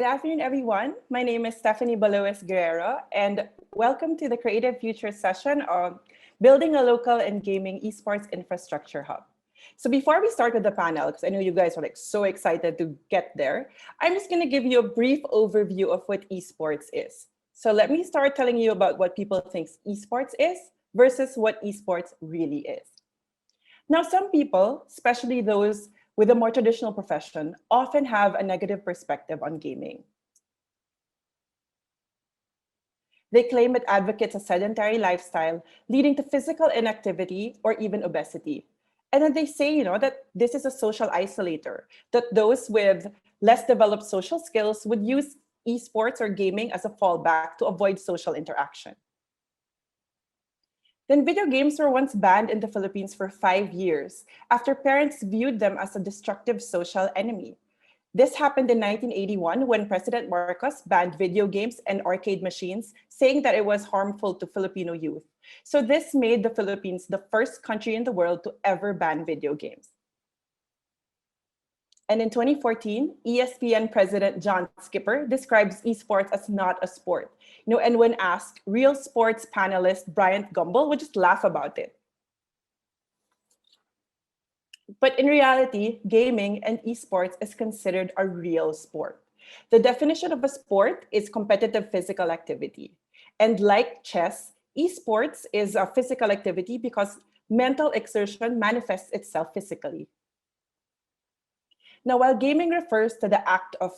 afternoon, everyone. My name is Stephanie Baloes Guerrero, and welcome to the Creative Future session of Building a Local and Gaming Esports Infrastructure Hub. So before we start with the panel, because I know you guys are so excited to get there, I'm just going to give you a brief overview of what esports is. So let me start telling you about what people think esports is versus what esports really is. Now, some people, especially those with a more traditional profession, often have a negative perspective on gaming. They claim it advocates a sedentary lifestyle, leading to physical inactivity or even obesity. And then they say, that this is a social isolator, that those with less developed social skills would use esports or gaming as a fallback to avoid social interaction. Then video games were once banned in the Philippines for 5 years after parents viewed them as a destructive social enemy. This happened in 1981 when President Marcos banned video games and arcade machines, saying that it was harmful to Filipino youth. So this made the Philippines the first country in the world to ever ban video games. And in 2014, ESPN President John Skipper describes esports as not a sport. And when asked, real sports panelist Bryant Gumbel would just laugh about it. But in reality, gaming and esports is considered a real sport. The definition of a sport is competitive physical activity. And like chess, esports is a physical activity because mental exertion manifests itself physically. Now, while gaming refers to the act of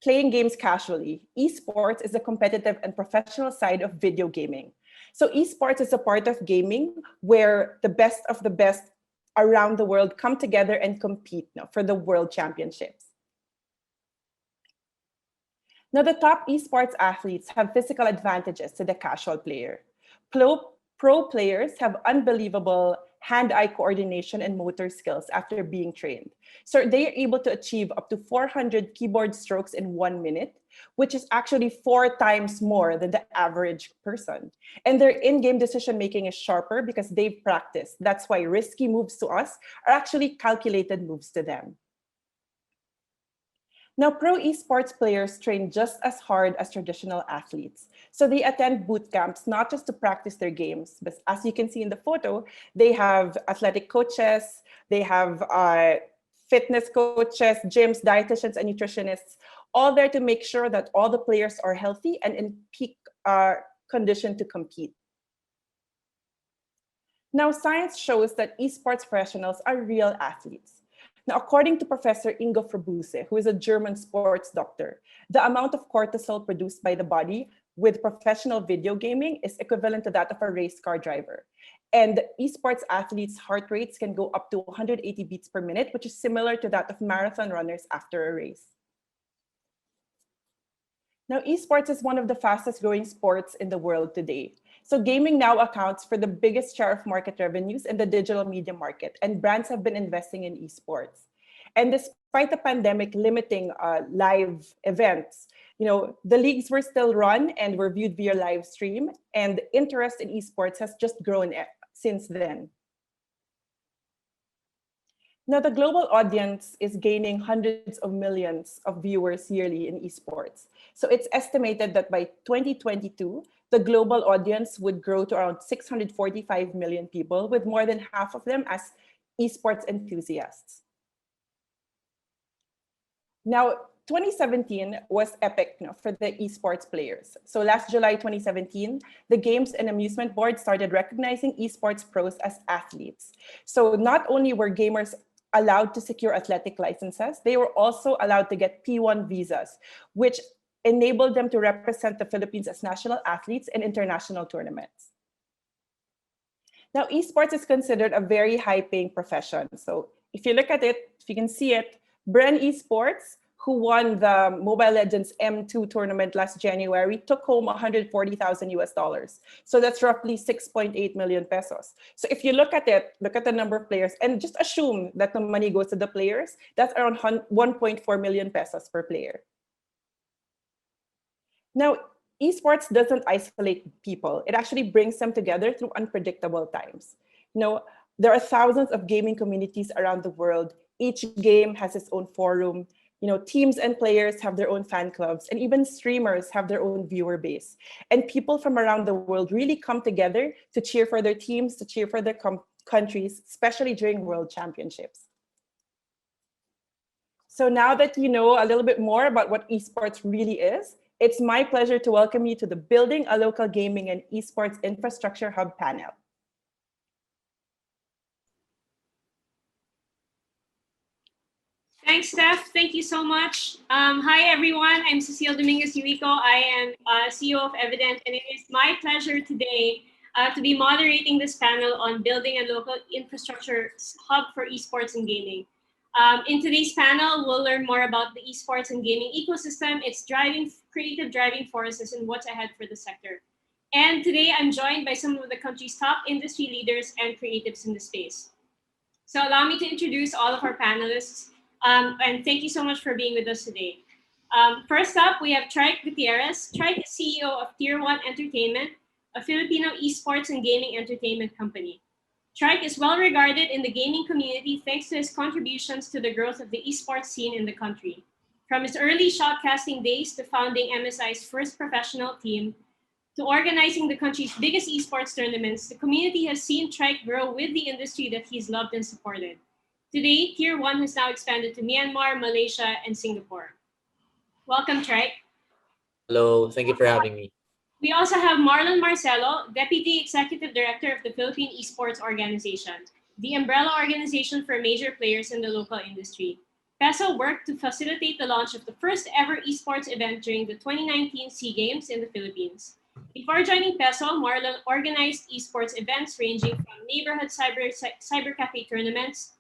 playing games casually, esports is the competitive and professional side of video gaming. So esports is a part of gaming where the best of the best around the world come together and compete for the world championships. Now, the top esports athletes have physical advantages to the casual player. Pro players have unbelievable hand-eye coordination and motor skills after being trained. So they are able to achieve up to 400 keyboard strokes in 1 minute, which is actually 4 times more than the average person. And their in-game decision-making is sharper because they've practiced. That's why risky moves to us are actually calculated moves to them. Now, pro esports players train just as hard as traditional athletes. So they attend boot camps, not just to practice their games, but as you can see in the photo, they have athletic coaches, they have fitness coaches, gyms, dietitians, and nutritionists, all there to make sure that all the players are healthy and in peak condition to compete. Now, science shows that esports professionals are real athletes. Now, according to Professor Ingo Frobuse, who is a German sports doctor, the amount of cortisol produced by the body with professional video gaming is equivalent to that of a race car driver. And esports athletes' heart rates can go up to 180 beats per minute, which is similar to that of marathon runners after a race. Now, esports is one of the fastest growing sports in the world today. So gaming now accounts for the biggest share of market revenues in the digital media market, and brands have been investing in esports. And despite the pandemic limiting live events, the leagues were still run and were viewed via live stream, and interest in esports has just grown since then. Now, the global audience is gaining hundreds of millions of viewers yearly in esports. So it's estimated that by 2022, the global audience would grow to around 645 million people, with more than half of them as esports enthusiasts. Now, 2017 was epic for the esports players. So last July 2017, the Games and Amusement Board started recognizing esports pros as athletes. So not only were gamers allowed to secure athletic licenses, they were also allowed to get P1 visas, which enabled them to represent the Philippines as national athletes in international tournaments. Now, esports is considered a very high-paying profession. So if you look at it, if you can see it, Bren Esports, who won the Mobile Legends M2 tournament last January, took home $140,000 US. So that's roughly 6.8 million pesos. So if you look at it, look at the number of players, and just assume that the money goes to the players, that's around 1.4 million pesos per player. Now, esports doesn't isolate people. It actually brings them together through unpredictable times. There are thousands of gaming communities around the world. Each game has its own forum, Teams and players have their own fan clubs, and even streamers have their own viewer base. And people from around the world really come together to cheer for their teams, to cheer for their countries, especially during World Championships. So now that you know a little bit more about what esports really is, it's my pleasure to welcome you to the Building a Local Gaming and Esports Infrastructure Hub panel. Thanks, Steph. Thank you so much. Hi, everyone. I'm Cecile Dominguez-Uico. I am CEO of Evident, and it is my pleasure today to be moderating this panel on building a local infrastructure hub for esports and gaming. In today's panel, we'll learn more about the esports and gaming ecosystem, its creative driving forces, and what's ahead for the sector. And today, I'm joined by some of the country's top industry leaders and creatives in the space. So allow me to introduce all of our panelists. And thank you so much for being with us today. First up, we have Trike Gutierrez. Trike is CEO of Tier 1 Entertainment, a Filipino esports and gaming entertainment company. Trike is well regarded in the gaming community thanks to his contributions to the growth of the esports scene in the country. From his early shotcasting days to founding MSI's first professional team, to organizing the country's biggest esports tournaments, the community has seen Trike grow with the industry that he's loved and supported. Today, Tier 1 has now expanded to Myanmar, Malaysia, and Singapore. Welcome, Trike. Hello, thank you for having me. We also have Marlon Marcelo, Deputy Executive Director of the Philippine Esports Organization, the umbrella organization for major players in the local industry. PESO worked to facilitate the launch of the first ever esports event during the 2019 SEA Games in the Philippines. Before joining PESO, Marlon organized esports events ranging from neighborhood cyber cafe tournaments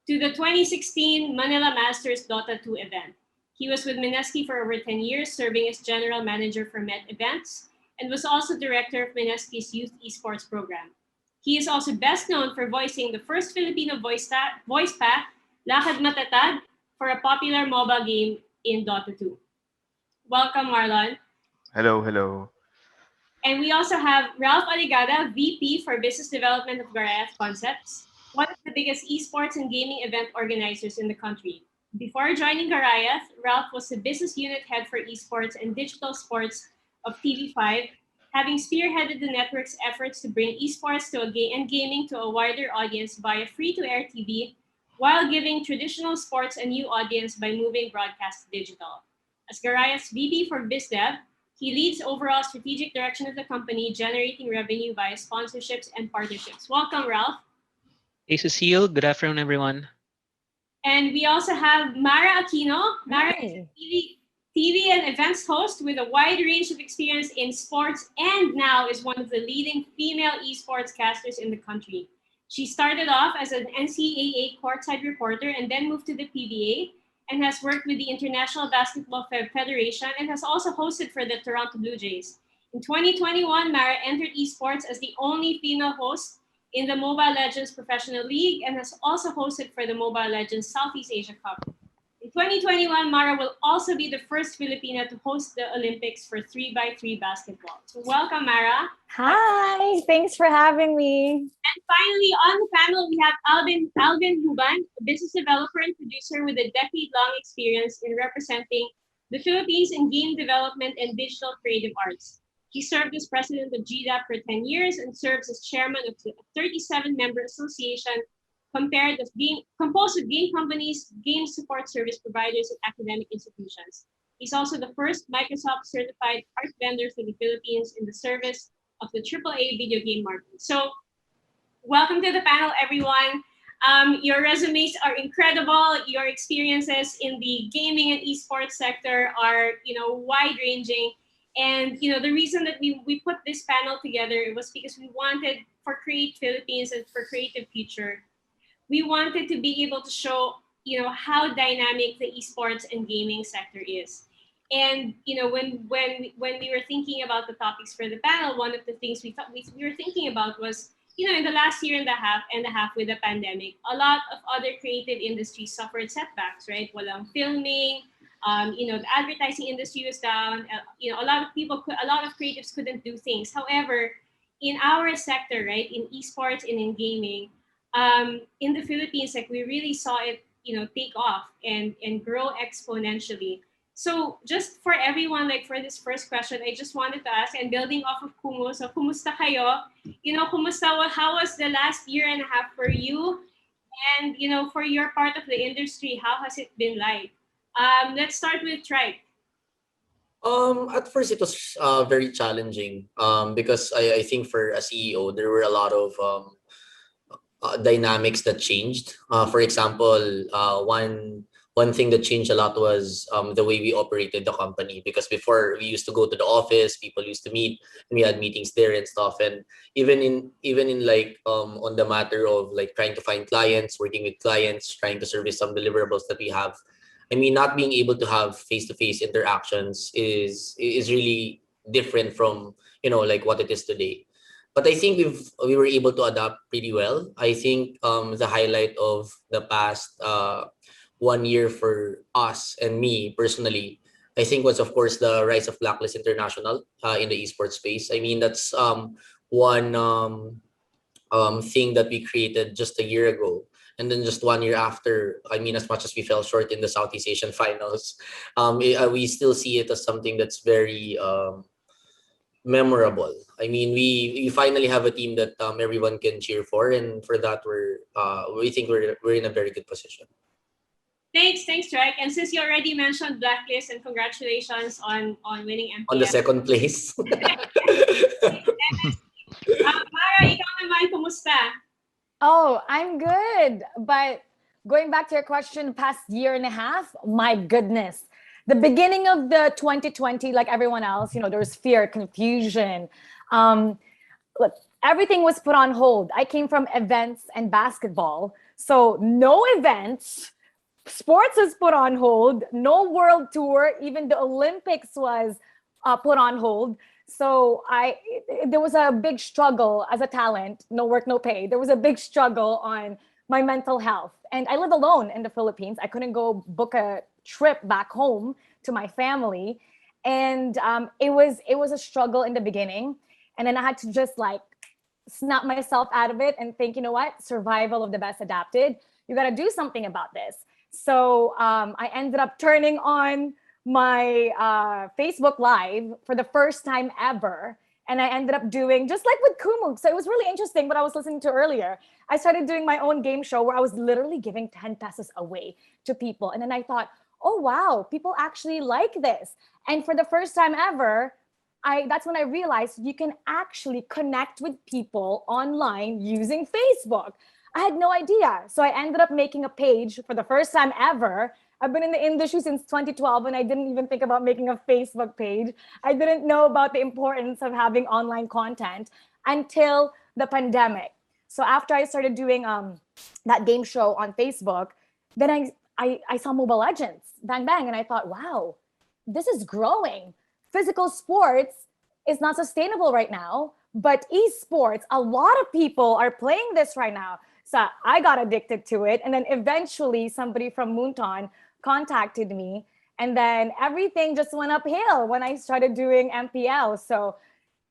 to the 2016 Manila Masters Dota 2 event. He was with Mineski for over 10 years, serving as General Manager for Met Events, and was also Director of Mineski's Youth Esports Program. He is also best known for voicing the first Filipino voice pack, Lakad Matatag, for a popular mobile game in Dota 2. Welcome, Marlon. Hello, hello. And we also have Ralph Aligada, VP for Business Development of Garayat Concepts, one of the biggest esports and gaming event organizers in the country. Before joining Garayat, Ralph was the business unit head for esports and digital sports of TV5, having spearheaded the network's efforts to bring esports and gaming to a wider audience via free-to-air TV, while giving traditional sports a new audience by moving broadcast to digital. As Garayat's VP for BizDev, he leads overall strategic direction of the company, generating revenue via sponsorships and partnerships. Welcome, Ralph. Hey, Cecile. Good afternoon, everyone. And we also have Mara Aquino. Mara is a TV and events host with a wide range of experience in sports, and now is one of the leading female esports casters in the country. She started off as an NCAA courtside reporter and then moved to the PBA, and has worked with the International Basketball Federation and has also hosted for the Toronto Blue Jays. In 2021, Mara entered esports as the only female host in the Mobile Legends Professional League and has also hosted for the Mobile Legends Southeast Asia Cup. In 2021, Mara will also be the first Filipina to host the Olympics for 3x3 basketball. So welcome, Mara. Hi, thanks for having me. And finally, on the panel, we have Alvin Huban, a business developer and producer with a decade-long experience in representing the Philippines in game development and digital creative arts. He served as president of GDAP for 10 years and serves as chairman of the 37-member association composed of game companies, game support service providers, and academic institutions. He's also the first Microsoft-certified art vendor for the Philippines in the service of the AAA video game market. So, welcome to the panel, everyone. Your resumes are incredible. Your experiences in the gaming and esports sector are, wide-ranging. And the reason that we put this panel together was because we wanted, for Create Philippines and for Creative Future, we wanted to be able to show, how dynamic the esports and gaming sector is. And when we were thinking about the topics for the panel, one of the things we were thinking about was, in the last year and a half with the pandemic, a lot of other creative industries suffered setbacks, right? Walang filming, the advertising industry was down. A lot of creatives couldn't do things. However, in our sector, right, in esports and in gaming, in the Philippines, like we really saw it, take off and grow exponentially. So just for everyone, like for this first question, I just wanted to ask, and building off of Kumu, so kumusta kayo? How was the last year and a half for you? And for your part of the industry, how has it been like? Let's start with Trike. At first it was very challenging because I think for a CEO there were a lot of dynamics that changed. For example, one thing that changed a lot was the way we operated the company, because before we used to go to the office, people used to meet, and we had meetings there and stuff. And even in like on the matter of like trying to find clients, working with clients, trying to service some deliverables that we have. I mean, not being able to have face-to-face interactions is really different from like what it is today. But I think we were able to adapt pretty well. I think the highlight of the past 1 year for us and me personally, I think was of course the rise of Blacklist International in the esports space. I mean, that's one thing that we created just a year ago. And then just 1 year after, I mean, as much as we fell short in the Southeast Asian finals, we still see it as something that's very memorable. I mean, we finally have a team that everyone can cheer for, and for that we think we're in a very good position. Thanks, Trike. And since you already mentioned Blacklist, and congratulations on winning MPL. On the second place. Mara, ikaw naman, kumusta? Oh, I'm good. But going back to your question, past year and a half, my goodness. The beginning of the 2020, like everyone else, there was fear, confusion. Look, everything was put on hold. I came from events and basketball. So no events. Sports was put on hold. No world tour. Even the Olympics was put on hold. So there was a big struggle as a talent, no work, no pay. There was a big struggle on my mental health. And I live alone in the Philippines. I couldn't go book a trip back home to my family. And it was a struggle in the beginning. And then I had to just like snap myself out of it and think, you know what? Survival of the best adapted. You got to do something about this. So I ended up turning on my Facebook Live for the first time ever. And I ended up doing, just like with Kumu, so it was really interesting what I was listening to earlier. I started doing my own game show where I was literally giving 10 pesos away to people. And then I thought, oh, wow, people actually like this. And for the first time ever, that's when I realized you can actually connect with people online using Facebook. I had no idea. So I ended up making a page for the first time ever. I've been in the industry since 2012 and I didn't even think about making a Facebook page. I didn't know about the importance of having online content until the pandemic. So after I started doing that game show on Facebook, then I saw Mobile Legends, bang, bang. And I thought, wow, this is growing. Physical sports is not sustainable right now, but esports, a lot of people are playing this right now. So I got addicted to it. And then eventually somebody from Moonton contacted me. And then everything just went uphill when I started doing MPL. So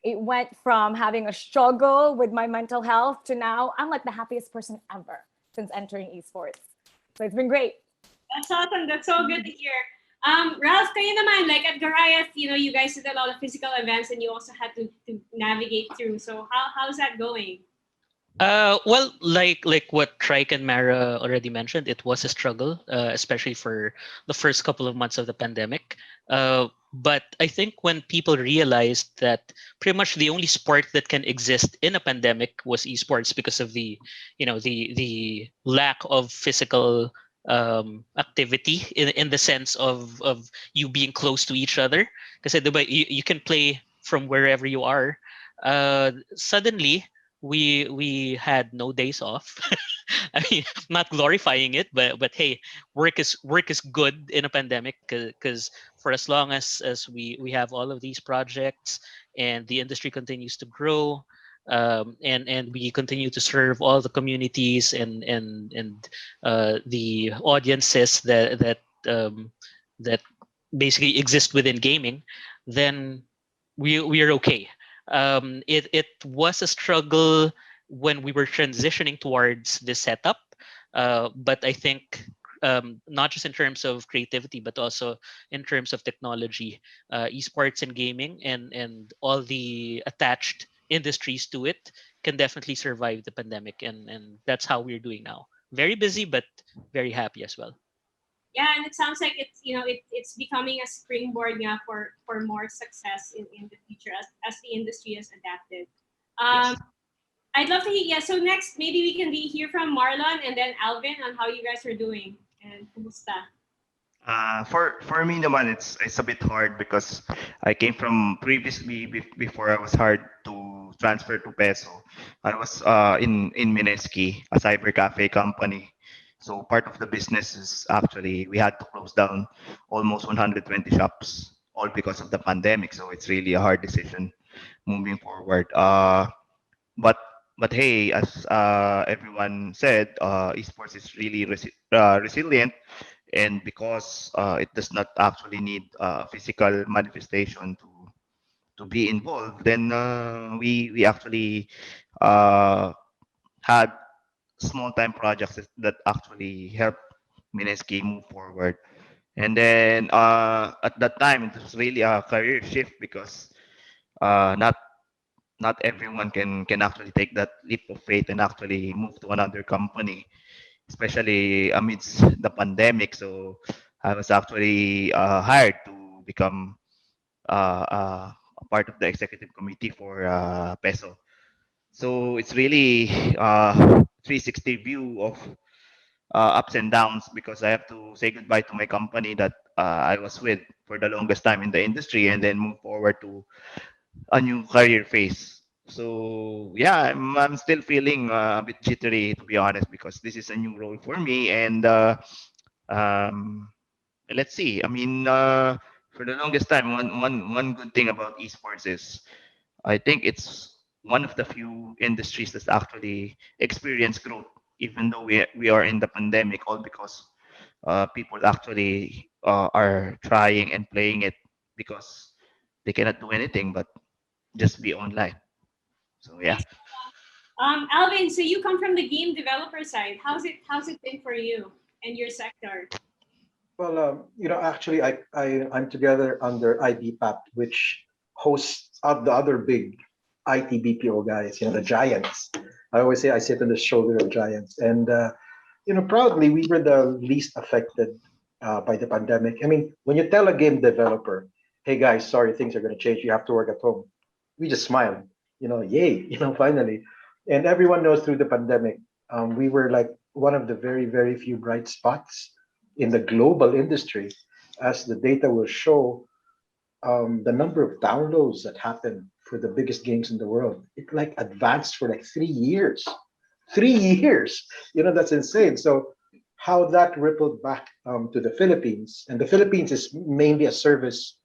it went from having a struggle with my mental health to now I'm like the happiest person ever since entering esports. So it's been great. That's awesome. That's so good to hear. Ralph, kayo naman, like at Goliath, you guys did a lot of physical events and you also had to navigate through. So how's that going? Well, like what Trike and Mara already mentioned, it was a struggle, especially for the first couple of months of the pandemic. But I think when people realized that pretty much the only sport that can exist in a pandemic was esports because of the lack of physical activity in the sense of you being close to each other. Because you can play from wherever you are. Suddenly, we had no days off. I mean, not glorifying it, but hey, work is good in a pandemic because for as long as we have all of these projects and the industry continues to grow, and we continue to serve all the communities and the audiences that basically exist within gaming, then we are okay. It was a struggle when we were transitioning towards this setup, but I think not just in terms of creativity, but also in terms of technology, esports and gaming, and all the attached industries to it can definitely survive the pandemic, and that's how we're doing now. Very busy, but very happy as well. Yeah, and it sounds like it's it's becoming a springboard, yeah, for more success in the future as the industry has adapted. Yes. I'd love to hear, yeah. So next, maybe we can hear from Marlon and then Alvin on how you guys are doing and kumusta. For me naman, it's a bit hard because I came from previously before I was hard to transfer to peso. I was in Mineski, a cyber cafe company. So part of the business is actually we had to close down almost 120 shops, all because of the pandemic. So it's really a hard decision moving forward. But but hey, as everyone said, esports is really resilient, and because it does not actually need physical manifestation to be involved, then we actually uh, had small time projects that actually help Mineski move forward. And then at that time, it was really a career shift because not everyone can actually take that leap of faith and actually move to another company, especially amidst the pandemic. So I was actually hired to become a part of the executive committee for Peso. So it's really 360 view of ups and downs because I have to say goodbye to my company that I was with for the longest time in the industry and then move forward to a new career phase. So yeah, I'm still feeling a bit jittery to be honest because this is a new role for me and um, let's see. I mean, for the longest time, one good thing about esports is I think it's one of the few industries that's actually experienced growth, even though we are in the pandemic, all because people actually are trying and playing it because they cannot do anything but just be online. So yeah. Nice. Alvin, so you come from the game developer side. How's it been for you and your sector? Well, actually, I'm together under IBPAP, which hosts the other big IT BPO guys, the giants. I always say I sit on the shoulder of giants. And, proudly, we were the least affected by the pandemic. I mean, when you tell a game developer, hey, guys, sorry, things are going to change. You have to work at home. We just smile, yay, finally. And everyone knows through the pandemic, we were like one of the very, very few bright spots in the global industry, as the data will show, the number of downloads that happened for the biggest games in the world, it like advanced for like 3 years. 3 years, that's insane. So how that rippled back to the Philippines, and the Philippines is mainly a service.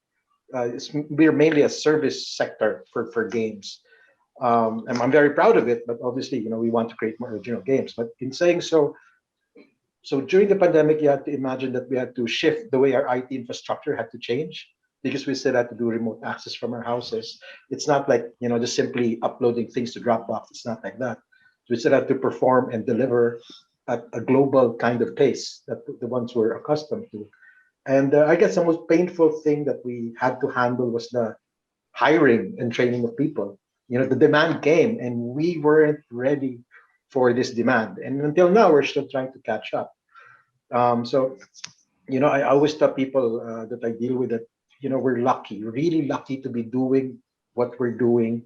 We're mainly a service sector for games. And I'm very proud of it, but obviously, we want to create more original games. But in saying so, during the pandemic, you had to imagine that we had to shift the way our IT infrastructure had to change because we still had to do remote access from our houses. It's not like, just simply uploading things to Dropbox. It's not like that. We still had to perform and deliver at a global kind of pace that the ones we're accustomed to. And I guess the most painful thing that we had to handle was the hiring and training of people. The demand came and we weren't ready for this demand. And until now, we're still trying to catch up. So, I always tell people that I deal with that, we're lucky, really lucky to be doing what we're doing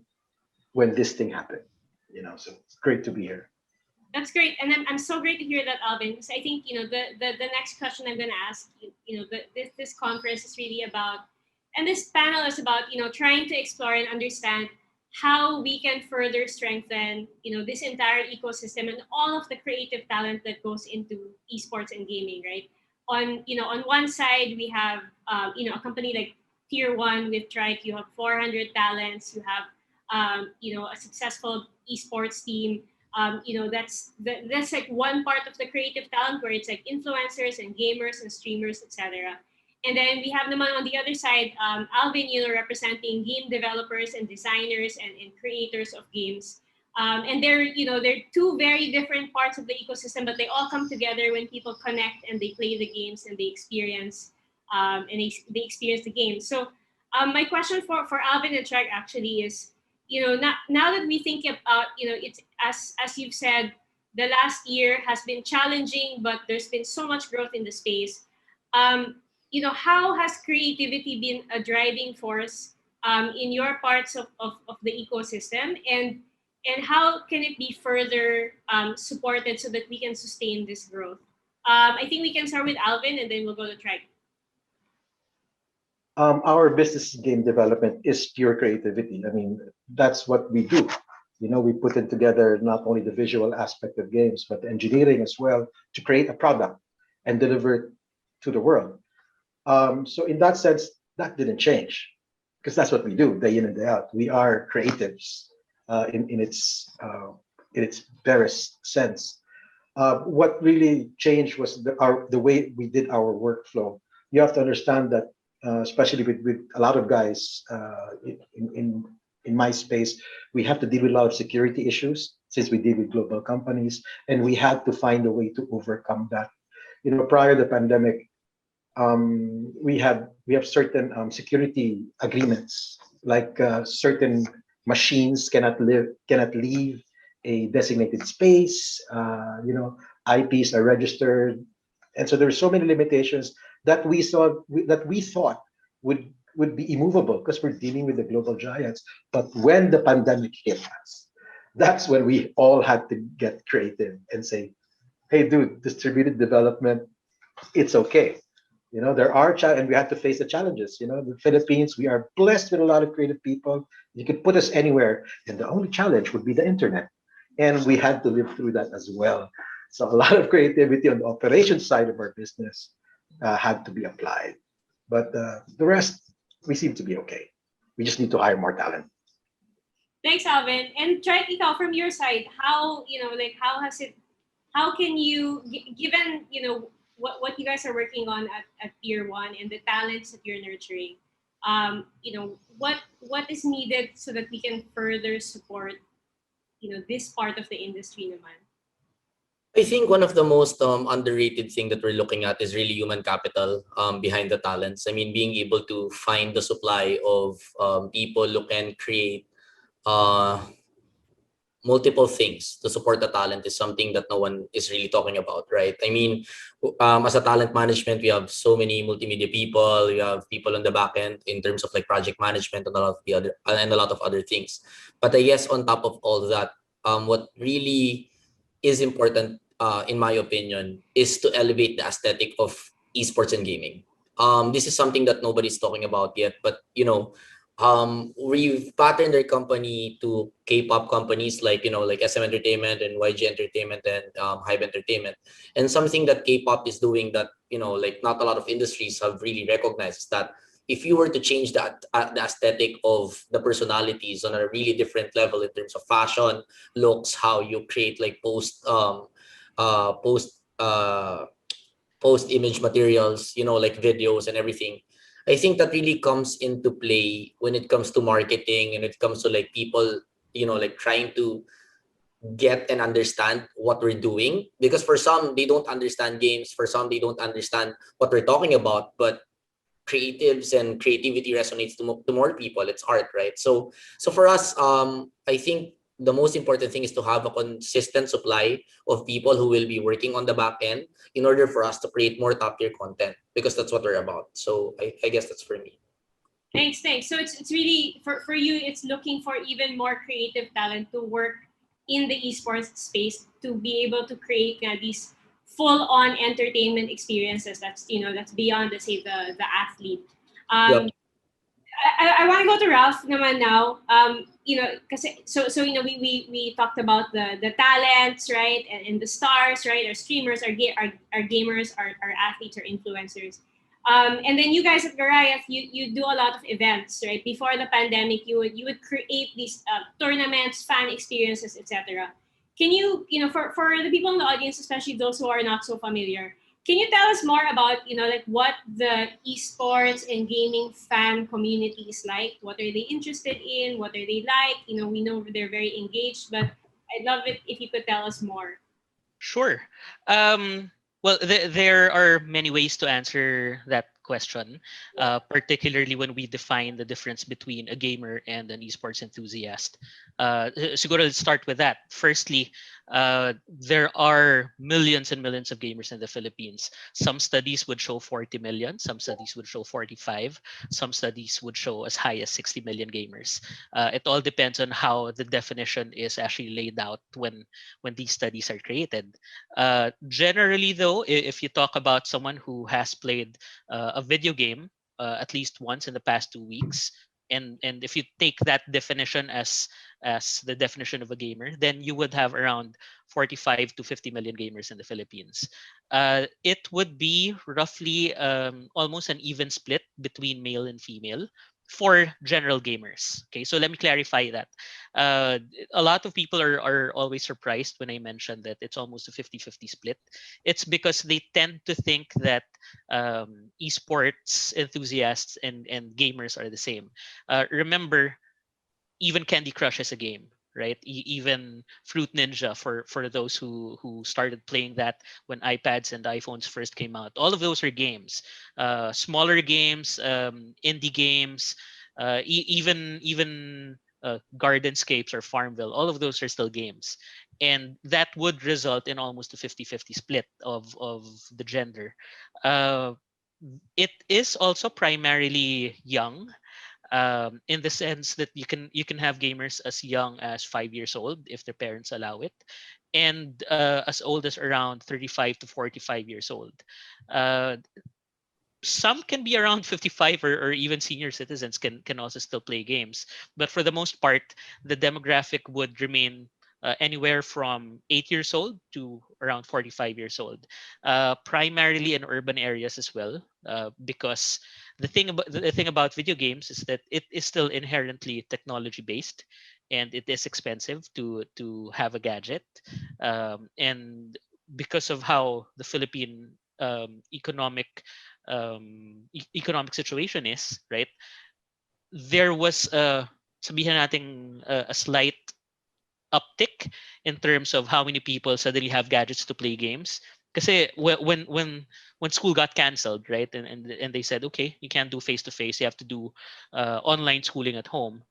when this thing happened. So it's great to be here. That's great, and I'm so great to hear that, Alvin. Because I think the next question I'm going to ask, this conference is really about, and this panel is about trying to explore and understand how we can further strengthen this entire ecosystem and all of the creative talent that goes into esports and gaming, right? On one side we have a company like Tier One with Trike. You have 400 talents. You have a successful esports team. That's like one part of the creative talent where it's like influencers and gamers and streamers, etc. And then we have naman on the other side, Alvin, representing game developers and designers and creators of games. And they're two very different parts of the ecosystem, but they all come together when people connect and they play the games and they experience they experience the game. So my question for Alvin and Trek actually is, now that we think about, it's as you've said, the last year has been challenging, but there's been so much growth in the space. How has creativity been a driving force in your parts of the ecosystem, and how can it be further supported so that we can sustain this growth? I think we can start with Alvin, and then we'll go to Trek. Our business game development is pure creativity. I mean, that's what we do. We put in together not only the visual aspect of games, but the engineering as well to create a product and deliver it to the world. So in that sense, that didn't change because that's what we do day in and day out. We are creatives in its barest sense. What really changed was the way we did our workflow. You have to understand that, especially with a lot of guys in my space, we have to deal with a lot of security issues since we deal with global companies, and we had to find a way to overcome that. Prior to the pandemic, we have certain security agreements, like certain machines cannot leave a designated space. IPs are registered, and so there are so many limitations that we thought would be immovable because we're dealing with the global giants. But when the pandemic hit us, that's when we all had to get creative and say, "Hey, dude, distributed development, it's okay." There are and we had to face the challenges. The Philippines, we are blessed with a lot of creative people. You could put us anywhere, and the only challenge would be the internet, and we had to live through that as well. So a lot of creativity on the operations side of our business had to be applied, but the rest we seem to be okay. We just need to hire more talent. Thanks, Alvin. And Trek, from your side, how how can you, given what you guys are working on at Tier 1 and the talents that you're nurturing, what is needed so that we can further support this part of the industry naman? I think one of the most underrated thing that we're looking at is really human capital behind the talents. I mean, being able to find the supply of people who can create uh, multiple things to support the talent is something that no one is really talking about, right? I mean, as a talent management, we have so many multimedia people. We have people on the back end in terms of like project management and a lot of other things. But I guess on top of all that, what really is important, in my opinion, is to elevate the aesthetic of esports and gaming. This is something that nobody's talking about yet, but we've patterned their company to K-pop companies like like SM Entertainment and YG Entertainment and Hybe Entertainment. And something that K-pop is doing that like not a lot of industries have really recognized is that if you were to change that the aesthetic of the personalities on a really different level in terms of fashion, looks, how you create like uh, post uh, post image materials, like videos and everything. I think that really comes into play when it comes to marketing and it comes to like people, like trying to get and understand what we're doing. Because for some, they don't understand games. For some, they don't understand what we're talking about. But creatives and creativity resonates to more people. It's art, right? So for us, I think the most important thing is to have a consistent supply of people who will be working on the back end in order for us to create more top tier content, because that's what we're about. So I guess that's for me. Thanks. So it's really for you. It's looking for even more creative talent to work in the esports space to be able to create these full-on entertainment experiences. That's beyond, let's say, the athlete. Yep. I want to go to Ralph naman now. Kasi, we talked about the talents, right, and the stars, right, our streamers, our gamers, our athletes, our influencers. And then you guys at Goliath, you do a lot of events, right? Before the pandemic, you would create these tournaments, fan experiences, etc. Can you, for the people in the audience, especially those who are not so familiar, can you tell us more about, like what the esports and gaming fan community is like? What are they interested in? What are they like? We know they're very engaged, but I'd love it if you could tell us more. Sure. Well, there are many ways to answer that question, particularly when we define the difference between a gamer and an esports enthusiast. Siguro let's start with that. Firstly, there are millions and millions of gamers in the Philippines. Some studies would show 40 million, some studies would show 45, some studies would show as high as 60 million gamers. It all depends on how the definition is actually laid out when these studies are created. Generally, though, if you talk about someone who has played a video game at least once in the past 2 weeks, and if you take that definition as the definition of a gamer, then you would have around 45 to 50 million gamers in the Philippines. It would be roughly almost an even split between male and female for general gamers. Okay, so let me clarify that. Uh, a lot of people are always surprised when I mention that it's almost a 50-50 split. It's because they tend to think that esports enthusiasts and gamers are the same. Remember, even Candy Crush is a game, right? Even Fruit Ninja for those who started playing that when iPads and iPhones first came out. All of those are games, smaller games, indie games, even Gardenscapes or Farmville. All of those are still games, and that would result in almost a 50-50 split of the gender. Uh, it is also primarily young, in the sense that you can have gamers as young as 5 years old if their parents allow it, and as old as around 35 to 45 years old. Uh, some can be around 55, or even senior citizens can also still play games, but for the most part the demographic would remain anywhere from 8 years old to around 45 years old, primarily in urban areas as well, because the thing about video games is that it is still inherently technology based, and it is expensive to have a gadget, and because of how the Philippine economic situation is, right? There was sabihin nating a slight uptick in terms of how many people suddenly have gadgets to play games. Kasi when school got canceled, right, and they said, okay, you can't do face to face, you have to do online schooling at home.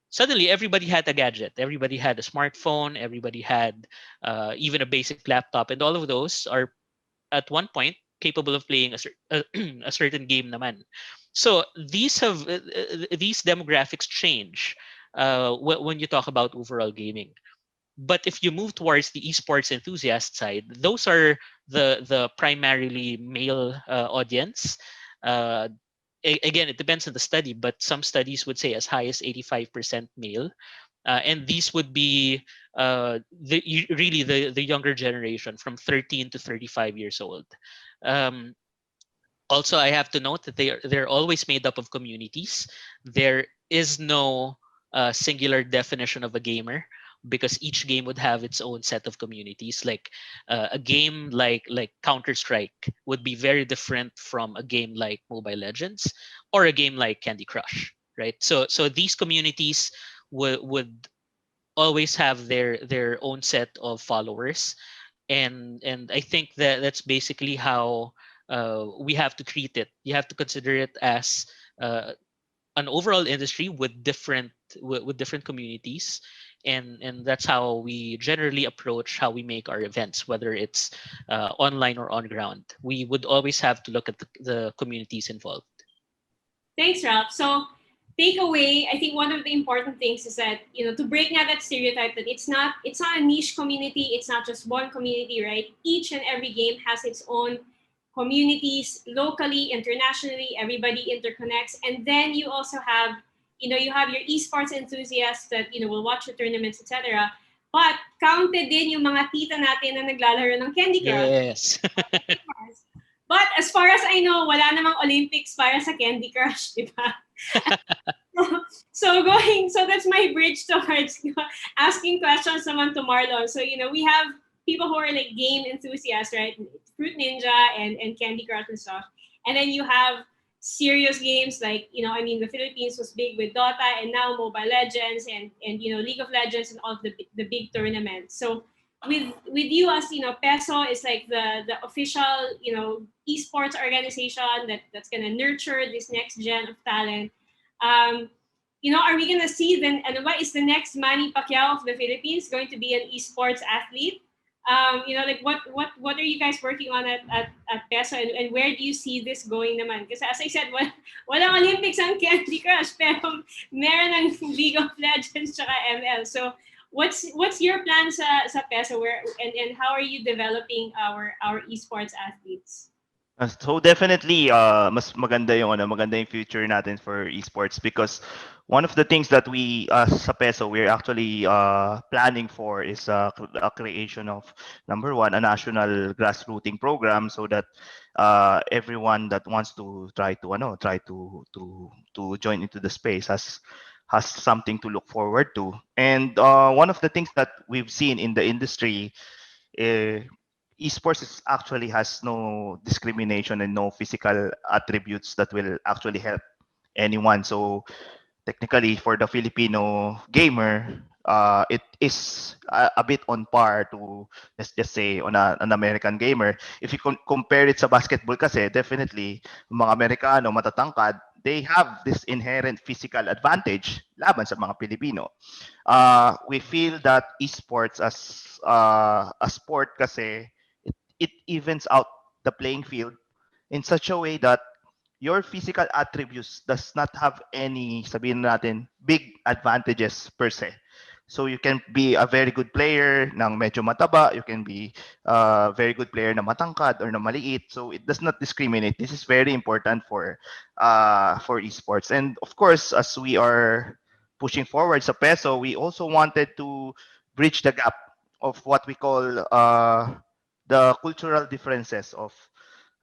Suddenly, everybody had a gadget. Everybody had a smartphone. Everybody had even a basic laptop, and all of those are at one point capable of playing a certain game naman. So these demographics change when you talk about overall gaming. But if you move towards the esports enthusiast side, those are the primarily male audience. Uh, Again, it depends on the study, but some studies would say as high as 85% male. And these would be really the younger generation from 13 to 35 years old. Um, Also, I have to note that they're always made up of communities. There is no singular definition of a gamer, because each game would have its own set of communities. Like a game like Counter Strike would be very different from a game like Mobile Legends or a game like Candy Crush, right? So these communities would always have their own set of followers, and I think that that's basically how we have to treat it. You have to consider it as uh, an overall industry with different communities, and that's how we generally approach how we make our events, whether it's online or on ground. We would always have to look at the communities involved. Thanks, Ralph. So takeaway, I think one of the important things is that, to break down that stereotype that it's not a niche community, it's not just one community, right? Each and every game has its own communities locally, internationally, everybody interconnects. And then you also have, you have your esports enthusiasts that, will watch the tournaments, etc. But counted din yung mga tita natin na naglalaro ng Candy Crush. Yes. But as far as I know, wala namang Olympics para sa Candy Crush, di ba? So that's my bridge towards asking questions naman to Marlon. So, we have people who are like game enthusiasts, right? Fruit Ninja and Candy Crush and stuff. And then you have serious games like, I mean, the Philippines was big with Dota and now Mobile Legends and League of Legends and all the big tournaments. So with you as, Peso is like the official, esports organization that's gonna nurture this next gen of talent. Um, are we gonna see then, and what is the next Manny Pacquiao of the Philippines going to be an esports athlete? Like what are you guys working on at Peso, and where do you see this going naman? Because as I said, walang Olympics ang Candy Crush, pero meron ng League of Legends tsaka ML. So what's your plan sa Peso, where and how are you developing our esports athletes? So definitely mas maganda yung future natin for esports because one of the things that we sa Peso we're actually planning for is a creation of number one a national grassrooting program so that everyone that wants to try to join into the space has something to look forward to. And one of the things that we've seen in the industry, uh, esports actually has no discrimination and no physical attributes that will actually help anyone. So technically, for the Filipino gamer, it is a bit on par to, let's just say, on an American gamer. If you compare it sa basketball kasi, definitely, mga Amerikano, matatangkad, they have this inherent physical advantage laban sa mga Pilipino. We feel that esports as a sport kasi, it evens out the playing field in such a way that your physical attributes does not have any, sabihin natin, big advantages per se. So you can be a very good player ng medyo mataba, you can be a very good player na matangkad or na maliit. So it does not discriminate. This is very important for esports. And of course, as we are pushing forward sa Peso, we also wanted to bridge the gap of what we call the cultural differences of,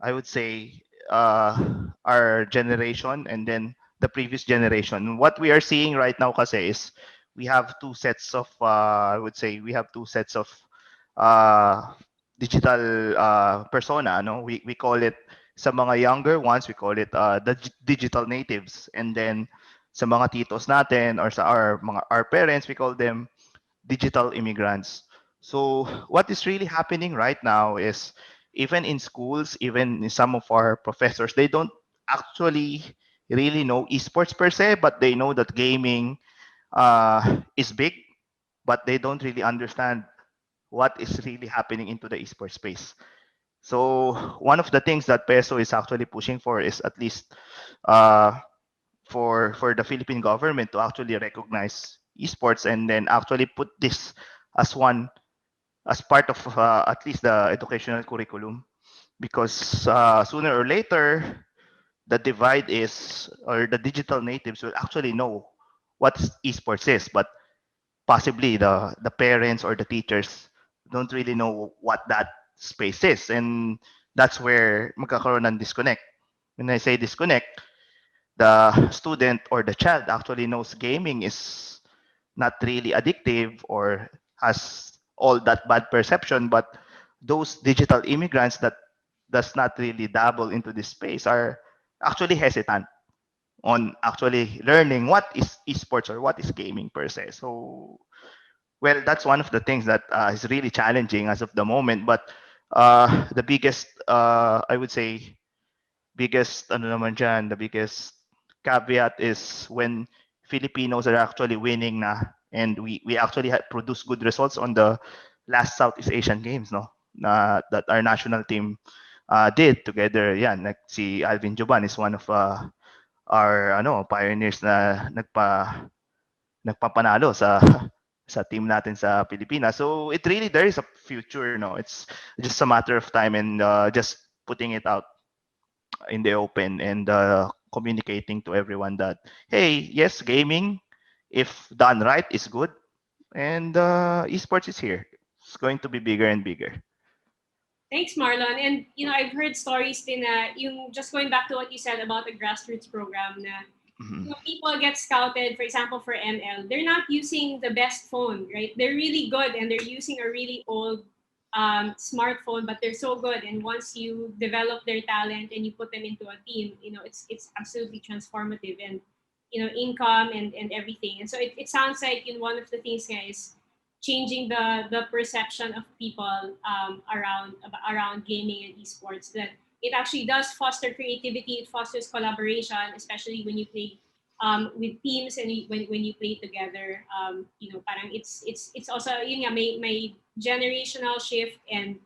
I would say, our generation and then the previous generation. What we are seeing right now kasi is we have two sets of, I would say, we have two sets of uh, digital persona. No, we call it sa mga younger ones, we call it the digital natives, and then sa mga titos natin or sa our parents, we call them digital immigrants. So what is really happening right now is even in schools, even in some of our professors, they don't actually really know esports per se, but they know that gaming is big, but they don't really understand what is really happening into the esports space. So one of the things that Peso is actually pushing for is at least uh, for the Philippine government to actually recognize esports and then actually put this as one as part of at least the educational curriculum because sooner or later the divide is or the digital natives will actually know what esports is, but possibly the parents or the teachers don't really know what that space is, and that's where magkakaroon ng disconnect. When I say disconnect, the student or the child actually knows gaming is not really addictive or has all that bad perception, but those digital immigrants that does not really dabble into this space are actually hesitant on actually learning what is esports or what is gaming per se. So well, that's one of the things that is really challenging as of the moment, but the biggest I would say biggest ano naman dyan, the biggest caveat is when Filipinos are actually winning na and we actually produce good results on the last Southeast Asian Games, no? That our national team did together. Yan, like si Alvin Joban is one of our pioneers na nagpapanalo sa sa team natin sa Pilipinas. So it really there is a future, no? It's just a matter of time and just putting it out in the open and communicating to everyone that hey, yes, gaming if done right is good and esports is here. It's going to be bigger and bigger. Thanks, Marlon. And I've heard stories din na yung just going back to what you said about the grassroots program na people get scouted, for example, for ML. They're not using the best phone, right? They're really good and they're using a really old smartphone, but they're so good. And once you develop their talent and you put them into a team, it's absolutely transformative, and income and everything. And so it sounds like one of the things is changing the perception of people around gaming and esports, that it actually does foster creativity, it fosters collaboration, especially when you play with teams and when you play together. Parang it's also my generational shift, and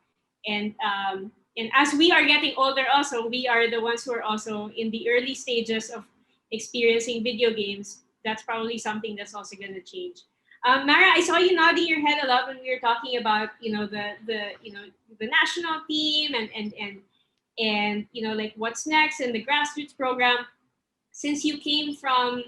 as we are getting older, also we are the ones who are also in the early stages of experiencing video games. That's probably something that's also going to change. Mara, I saw you nodding your head a lot when we were talking about the national team and like what's next in the grassroots program. Since you came from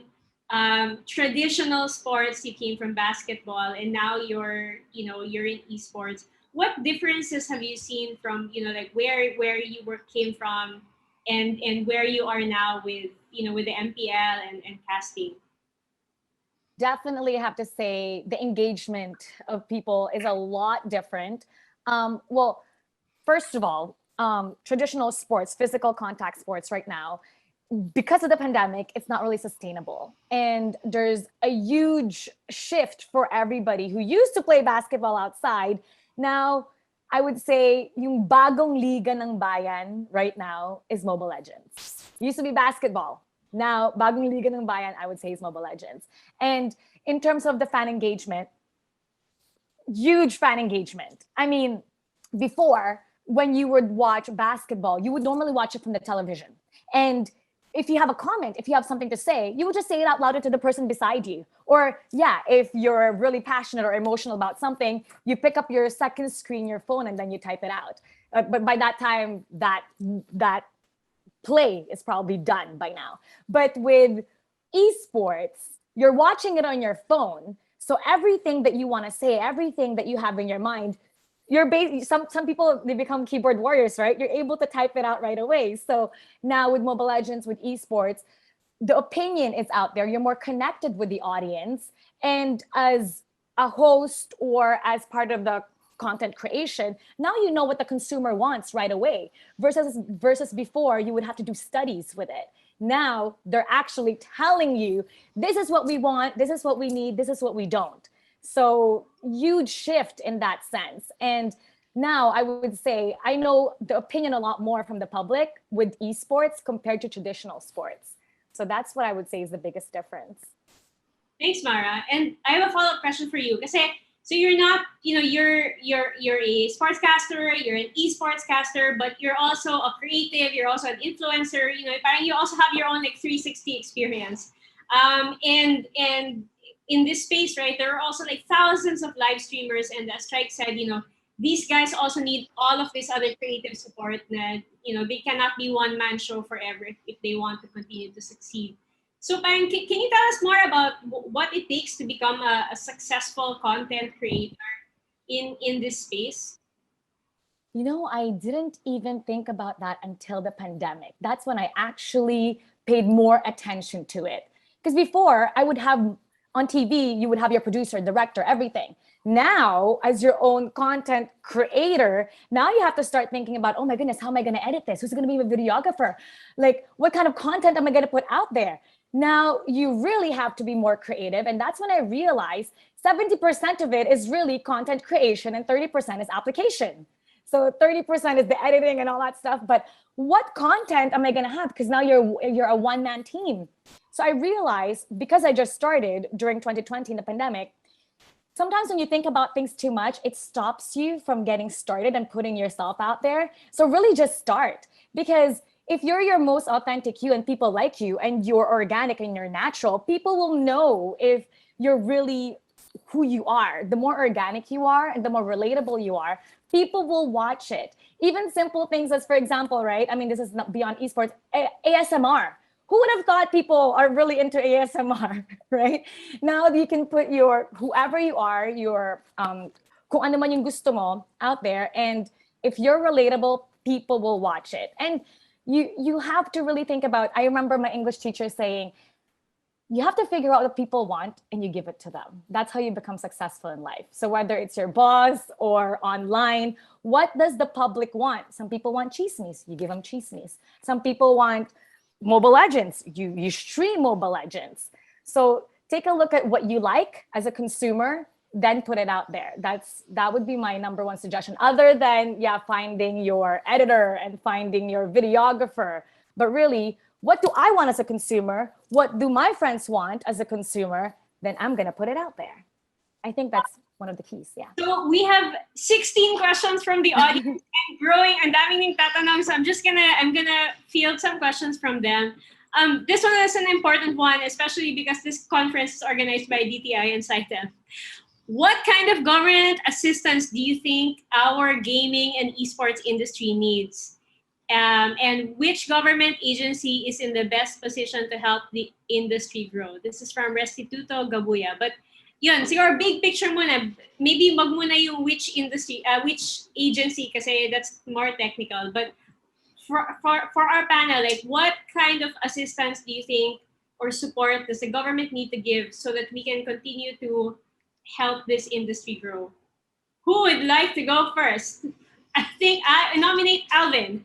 traditional sports, you came from basketball, and now you're in esports. What differences have you seen from like where you came from and where you are now with with the MPL and casting? Definitely have to say the engagement of people is a lot different. Well, first of all, traditional sports, physical contact sports right now, because of the pandemic, it's not really sustainable. And there's a huge shift for everybody who used to play basketball outside. Now, I would say yung bagong liga ng bayan right now is Mobile Legends. Used to be basketball. Now, bagong liga ng bayan, I would say, is Mobile Legends. And in terms of the fan engagement, huge fan engagement. I mean, before, when you would watch basketball, you would normally watch it from the television. And if you have a comment, if you have something to say, you would just say it out louder to the person beside you. Or yeah, if you're really passionate or emotional about something, you pick up your second screen, your phone, and then you type it out. But by that time, that play is probably done by now. But with esports, you're watching it on your phone. So everything that you want to say, everything that you have in your mind, some people, they become keyboard warriors, right? You're able to type it out right away. So now with Mobile Legends, with esports, the opinion is out there. You're more connected with the audience. And as a host or as part of the content creation, now you know what the consumer wants right away, versus before you would have to do studies with it. Now they're actually telling you, this is what we want, this is what we need, this is what we don't. So huge shift in that sense. And now I would say I know the opinion a lot more from the public with esports compared to traditional sports. So that's what I would say is the biggest difference. Thanks, Mara. And I have a follow-up question for you. Kasi, so you're not, you're a sportscaster, you're an esports caster, but you're also a creative, you're also an influencer, parang you also have your own like 360 experience. And in this space, right, there are also like thousands of live streamers, and as Strike said, these guys also need all of this other creative support. That they cannot be one-man show forever if they want to continue to succeed. So, can you tell us more about what it takes to become a successful content creator in this space? I didn't even think about that until the pandemic. That's when I actually paid more attention to it. Because before, I would have on TV, you would have your producer, director, everything. Now, as your own content creator, now you have to start thinking about, oh my goodness, how am I going to edit this? Who's going to be a videographer? Like, what kind of content am I going to put out there? Now, you really have to be more creative. And that's when I realized 70% of it is really content creation and 30% is application. So 30% is the editing and all that stuff. But what content am I going to have? Because now you're a one-man team. So I realized, because I just started during 2020 in the pandemic, sometimes when you think about things too much, it stops you from getting started and putting yourself out there. So really just start. Because if you're your most authentic you and people like you and you're organic and you're natural, people will know if you're really who you are. The more organic you are and the more relatable you are, people will watch it. Even simple things as, for example, right? I mean, this is not beyond esports, ASMR. Who would have thought people are really into ASMR, right? Now you can put your, whoever you are, your, kung ano man yung gusto mo out there. And if you're relatable, people will watch it. And you have to really think about, I remember my English teacher saying, you have to figure out what people want and you give it to them. That's how you become successful in life. So whether it's your boss or online, what does the public want? Some people want chismes, you give them chismes. Some people want Mobile Legends, you stream Mobile Legends. So take a look at what you like as a consumer, then put it out there. That would be my number one suggestion, other than finding your editor and finding your videographer. But really, what do I want as a consumer? What do my friends want as a consumer? Then I'm gonna put it out there. I think that's one of the keys. Yeah. So we have 16 questions from the audience and growing. And daming tatanong. So I'm gonna field some questions from them. This one is an important one, especially because this conference is organized by DTI and CITEF. What kind of government assistance do you think our gaming and esports industry needs? And which government agency is in the best position to help the industry grow? This is from Restituto Gabuya. But yun, siguro big picture muna. Maybe wag muna yung which industry, which agency, kasi that's more technical. But for our panel, like what kind of assistance do you think or support does the government need to give so that we can continue to help this industry grow? Who would like to go first? I think I nominate Alvin.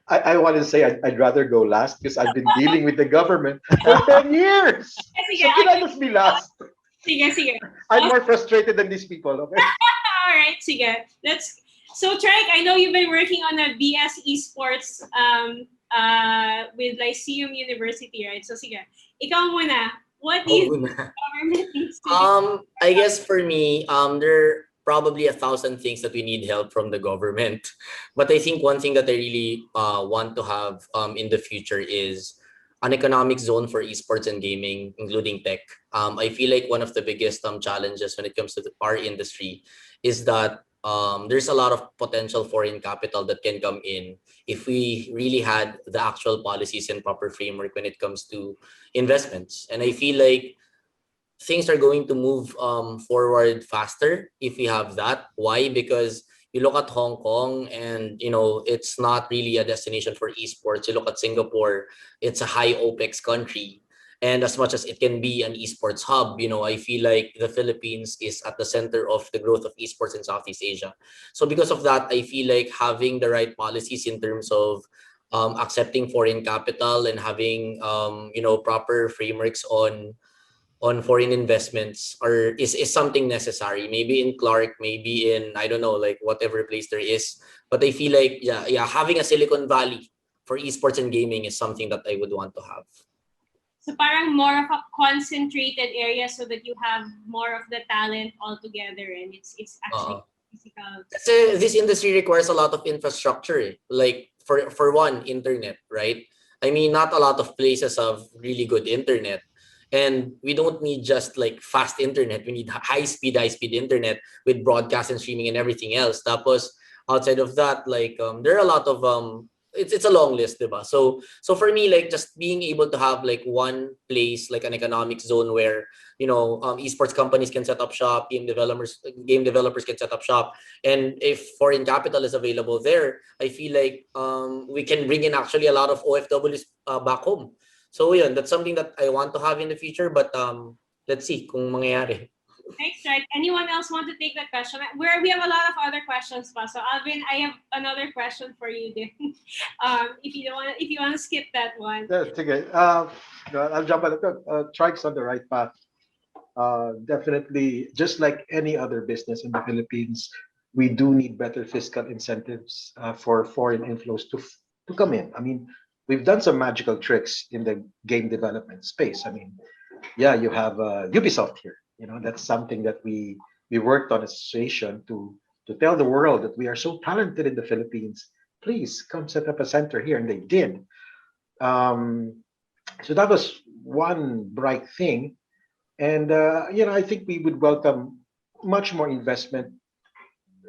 I want to say I'd rather go last because I've been dealing with the government for 10 years. Sige, So can I just be last? Sige. I'm more frustrated than these people. Okay. All right, sige. So Trike, I know you've been working on a BS Esports with Lyceum University, right? So sige, ikaw muna. What do you think the government needs to do? I guess for me, there are probably 1,000 things that we need help from the government. But I think one thing that I really want to have in the future is an economic zone for esports and gaming, including tech. I feel like one of the biggest challenges when it comes to our industry is that there's a lot of potential foreign capital that can come in if we really had the actual policies and proper framework when it comes to investments. And I feel like things are going to move forward faster if we have that. Why? Because you look at Hong Kong and it's not really a destination for esports. You look at Singapore, it's a high OPEX country. And as much as it can be an esports hub, I feel like the Philippines is at the center of the growth of esports in Southeast Asia. So because of that, I feel like having the right policies in terms of accepting foreign capital and having proper frameworks on foreign investments is something necessary. Maybe in Clark, maybe in I don't know, like whatever place there is. But I feel like having a Silicon Valley for esports and gaming is something that I would want to have. So parang more of a concentrated area so that you have more of the talent all together and it's actually physical. So this industry requires a lot of infrastructure. Like for one, internet, right? I mean, not a lot of places have really good internet. And we don't need just like fast internet. We need high speed internet with broadcast and streaming and everything else. Tapos outside of that, like there are a lot of it's a long list, diba? So for me, like just being able to have like one place, like an economic zone where esports companies can set up shop, game developers can set up shop, and if foreign capital is available there, I feel like we can bring in actually a lot of OFWs back home. So yun, that's something that I want to have in the future, but let's see kung mangyayari. Thanks, Strike. Anyone else want to take that question? We have a lot of other questions, pa. So Alvin, I have another question for you. Then, if you want to skip that one. That's okay. I'll jump on it. Trike's on the right path. Definitely, just like any other business in the Philippines, we do need better fiscal incentives for foreign inflows to come in. I mean, we've done some magical tricks in the game development space. I mean, you have Ubisoft here. That's something that we worked on as association to tell the world that we are so talented in the Philippines. Please come set up a center here, and they did. So that was one bright thing, and I think we would welcome much more investment.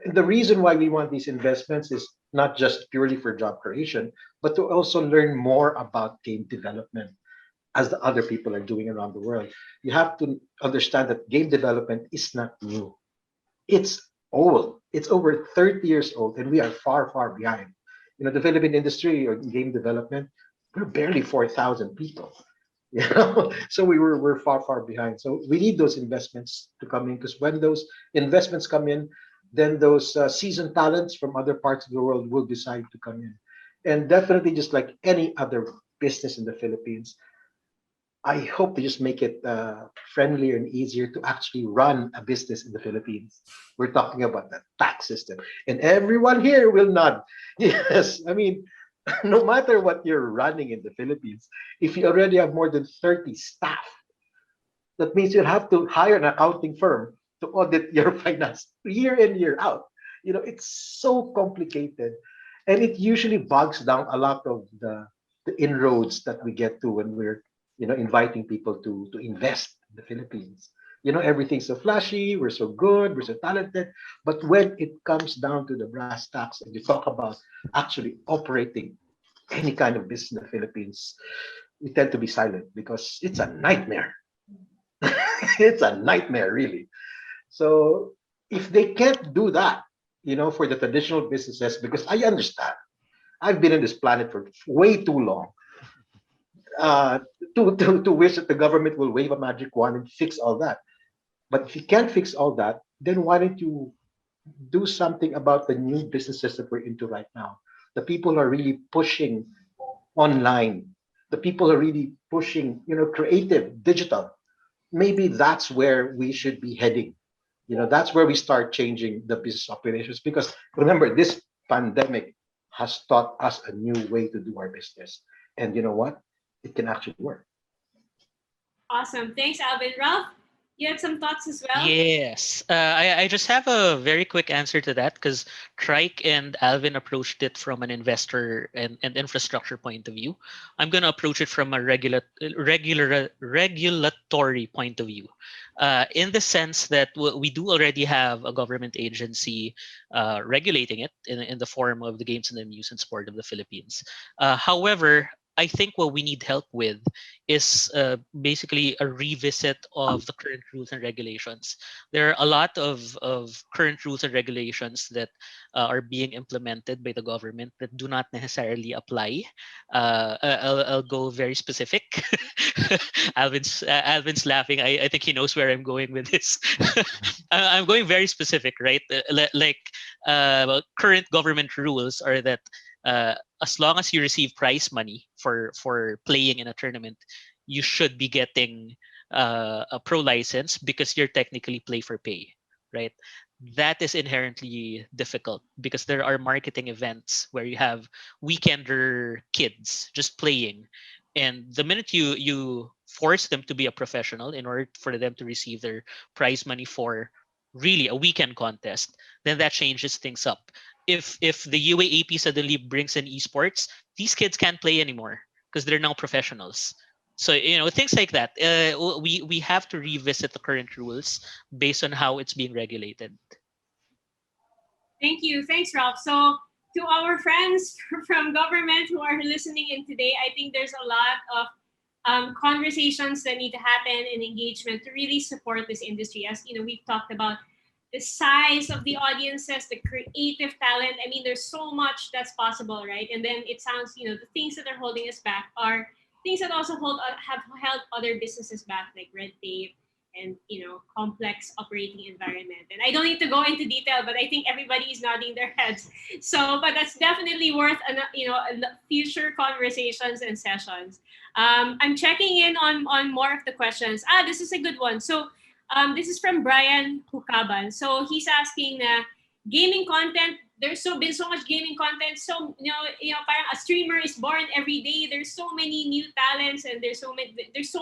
And the reason why we want these investments is not just purely for job creation, but to also learn more about game development as the other people are doing around the world. You have to understand that game development is not new. It's old. It's over 30 years old, and we are far, far behind. The Philippine industry or game development, we're barely 4,000 people. So we're far behind. So we need those investments to come in, because when those investments come in, then those seasoned talents from other parts of the world will decide to come in. And definitely, just like any other business in the Philippines, I hope to just make it friendlier and easier to actually run a business in the Philippines. We're talking about the tax system, and everyone here will nod. Yes, I mean, no matter what you're running in the Philippines, if you already have more than 30 staff, that means you'll have to hire an accounting firm to audit your finance year in, year out. It's so complicated. And it usually bogs down a lot of the inroads that we get to when we're, inviting people to invest in the Philippines. Everything's so flashy, we're so good, we're so talented. But when it comes down to the brass tacks and you talk about actually operating any kind of business in the Philippines, we tend to be silent because it's a nightmare. It's a nightmare, really. So if they can't do that, for the traditional businesses, because I understand, I've been on this planet for way too long, uh, to wish that the government will wave a magic wand and fix all that. But if you can't fix all that, then why don't you do something about the new businesses that we're into right now? The people are really pushing online. The people are really pushing, creative, digital. Maybe that's where we should be heading. That's where we start changing the business operations, because remember, this pandemic has taught us a new way to do our business. And you know what? It can actually work. Awesome. Thanks, Alvin. Ralph, you had some thoughts as well? Yes. I just have a very quick answer to that because Trike and Alvin approached it from an investor and infrastructure point of view. I'm going to approach it from a regulatory point of view. In the sense that we do already have a government agency regulating it in the form of the Games and Amusement Sport of the Philippines. However, I think what we need help with is basically a revisit of the current rules and regulations. There are a lot of current rules and regulations that are being implemented by the government that do not necessarily apply. I'll go very specific. Alvin's laughing. I think he knows where I'm going with this. I'm going very specific, right? Current government rules are that as long as you receive prize money for playing in a tournament, you should be getting a pro license because you're technically play for pay, right? That is inherently difficult because there are marketing events where you have weekender kids just playing, and the minute you force them to be a professional in order for them to receive their prize money for really a weekend contest, then that changes things up. If the UAAP suddenly brings in esports, these kids can't play anymore because they're now professionals. So things like that. We have to revisit the current rules based on how it's being regulated. Thank you. Thanks, Ralph. So to our friends from government who are listening in today, I think there's a lot of conversations that need to happen and engagement to really support this industry. As we've talked about the size of the audiences, the creative talent. I mean, there's so much that's possible, right? And then it sounds, the things that are holding us back are things that also have held other businesses back, like red tape and complex operating environment. And I don't need to go into detail, but I think everybody is nodding their heads. So, but that's definitely worth future conversations and sessions. I'm checking in on more of the questions. This is a good one. So. This is from Brian Hukaban. So he's asking gaming content. There's been so much gaming content. So parang a streamer is born every day. There's so many new talents and there's so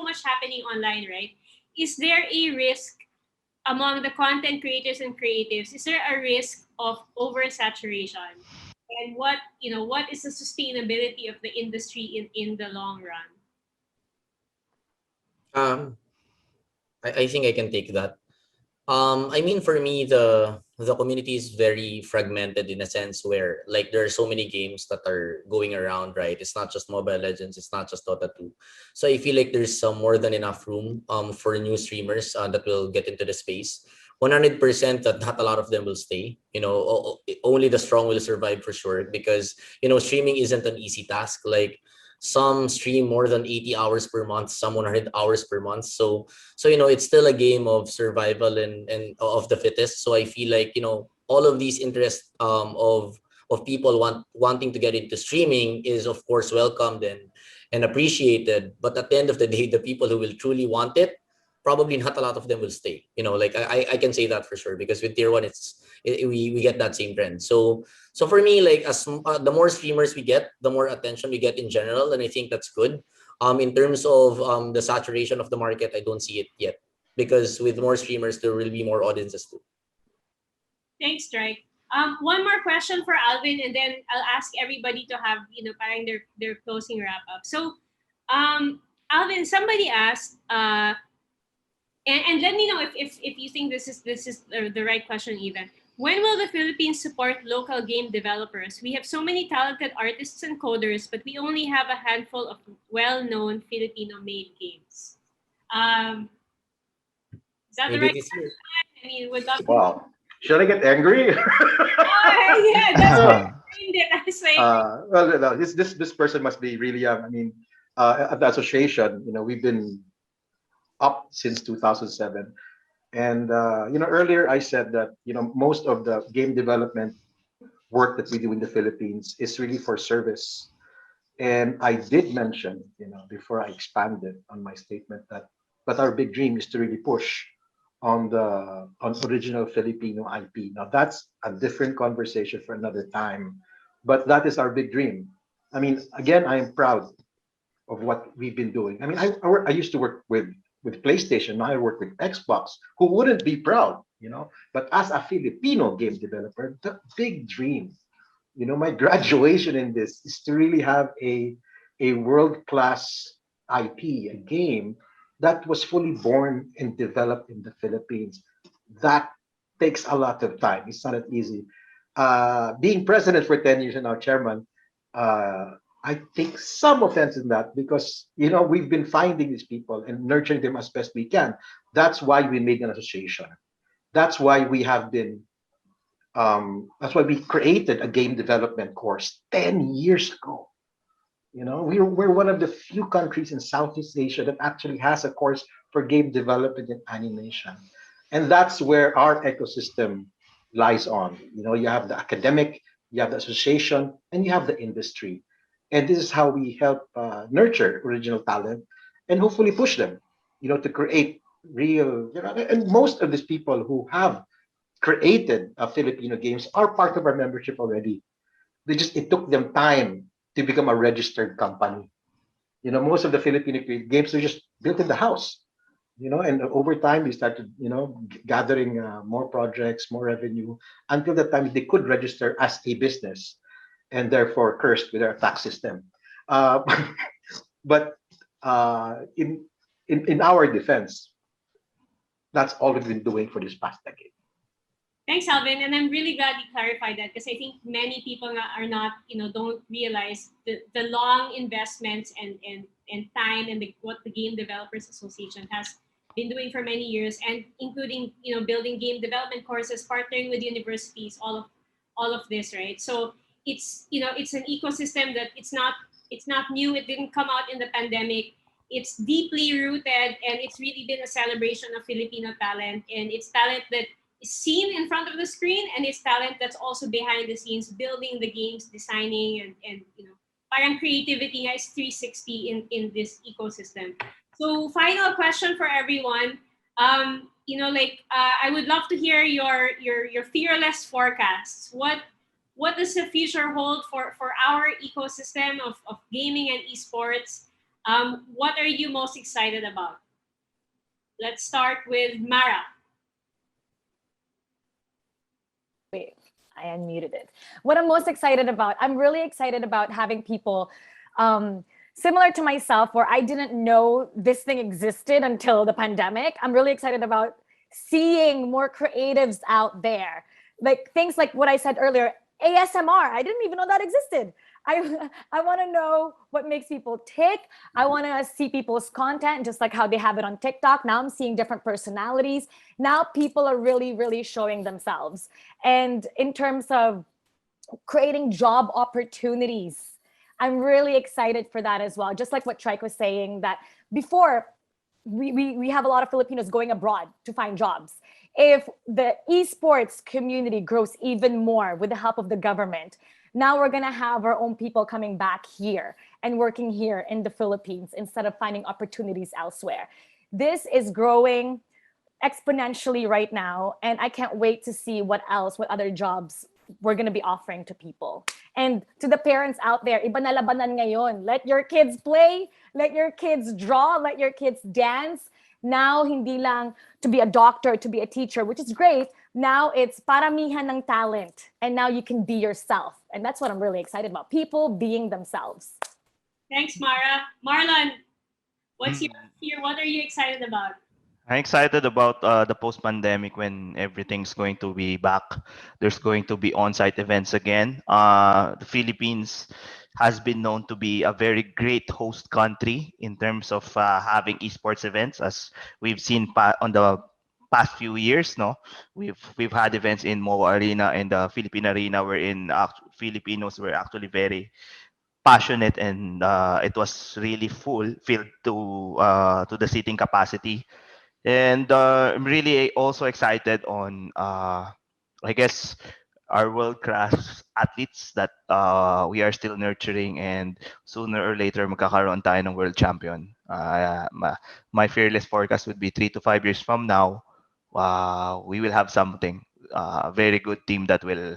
much happening online, right? Is there a risk among the content creators and creatives? Is there a risk of oversaturation? And what is the sustainability of the industry in the long run? I think I can take that. I mean, for me, the community is very fragmented in a sense where like there are so many games that are going around, right? It's not just Mobile Legends, it's not just Dota 2. So I feel like there's more than enough room for new streamers that will get into the space. 100% that not a lot of them will stay. Only the strong will survive for sure because streaming isn't an easy task. Like Some stream more than 80 hours per month, some 100 hours per month. So it's still a game of survival and of the fittest. So I feel like, all of these interests of people wanting to get into streaming is of course welcomed and appreciated. But at the end of the day, the people who will truly want it, probably not a lot of them will stay. Like I can say that for sure, because with tier one, we get that same trend. So for me, like the more streamers we get, the more attention we get in general, and I think that's good. In terms of the saturation of the market, I don't see it yet, because with more streamers, there will be more audiences too. Thanks, Strike. One more question for Alvin, and then I'll ask everybody to have parang their closing wrap up. So, Alvin, somebody asked, and let me know if you think this is the right question even. When will the Philippines support local game developers? We have so many talented artists and coders, but we only have a handful of well-known Filipino-made games. Is that the right question? I mean, would love to. Wow. Should I get angry? Yeah, that's what I framed it. I was like, well, no, this person must be really young. I mean, at the association, we've been up since 2007. And earlier I said that most of the game development work that we do in the Philippines is really for service. And I did mention, before I expanded on my statement, that but our big dream is to really push on original Filipino IP. Now that's a different conversation for another time, but that is our big dream. I mean, again, I am proud of what we've been doing. I mean, I used to work with PlayStation. Now I work with Xbox. Who wouldn't be proud, But as a Filipino game developer, the big dream, my graduation in this is to really have a world-class IP, a game that was fully born and developed in the Philippines. That takes a lot of time. It's not that easy. Being president for 10 years and now chairman, I take some offense in that because we've been finding these people and nurturing them as best we can. That's why we made an association. That's why we have been. That's why we created a game development course 10 years ago. We're one of the few countries in Southeast Asia that actually has a course for game development and animation, and that's where our ecosystem lies on. You have the academic, you have the association, and you have the industry. And this is how we help nurture original talent and hopefully push them, to create real, and most of these people who have created Filipino games are part of our membership already. It took them time to become a registered company. Most of the Filipino games are just built in the house, and over time we started, gathering more projects, more revenue, until the time they could register as a business, and therefore cursed with our tax system. But in our defense, that's all we've been doing for this past decade. thanks, Alvin, and I'm really glad you clarified that because I think many people are not, don't realize the long investments and time and what the Game Developers Association has been doing for many years, and including building game development courses, partnering with universities, all of this, right? So it's it's an ecosystem that it's not new. It didn't come out in the pandemic. It's deeply rooted, and it's really been a celebration of Filipino talent, and it's talent that is seen in front of the screen, and it's talent that's also behind the scenes, building the games, designing, and parang creativity is 360 in this ecosystem. So final question for everyone. I would love to hear your fearless forecasts. What does the future hold for our ecosystem of gaming and esports? What are you most excited about? Let's start with Mara. Wait, I unmuted it. What I'm most excited about, I'm really excited about having people similar to myself, where I didn't know this thing existed until the pandemic. I'm really excited about seeing more creatives out there. Like things like what I said earlier, ASMR. I didn't even know that existed. I want to know what makes people tick. I want to see people's content, just like how they have it on TikTok. Now I'm seeing different personalities. Now people are really, really showing themselves. And in terms of creating job opportunities, I'm really excited for that as well. Just like what Trike was saying, that before we have a lot of Filipinos going abroad to find jobs. If the esports community grows even more with the help of the government, now we're going to have our own people coming back here and working here in the Philippines instead of finding opportunities elsewhere. This is growing exponentially right now, and I can't wait to see what other jobs we're going to be offering to people. And to the parents out there, iba na labanan ngayon. Let your kids play, let your kids draw, let your kids dance. Now, hindi lang to be a doctor, to be a teacher, which is great. Now it's paramihan ng talent. And now you can be yourself. And that's what I'm really excited about. People being themselves. Thanks, Mara. Marlon, what are you excited about? I'm excited about the post-pandemic when everything's going to be back. There's going to be on-site events again. The Philippines has been known to be a very great host country in terms of having esports events, as we've seen on the past few years. No, we've had events in MOA Arena and the Philippine Arena, wherein Filipinos were actually very passionate, and it was really filled to the seating capacity. And I'm really also excited on, I guess, our world-class athletes that we are still nurturing, and sooner or later magkakaroon tayo ng world champion. My fearless forecast would be 3 to 5 years from now, we will have something, a very good team that will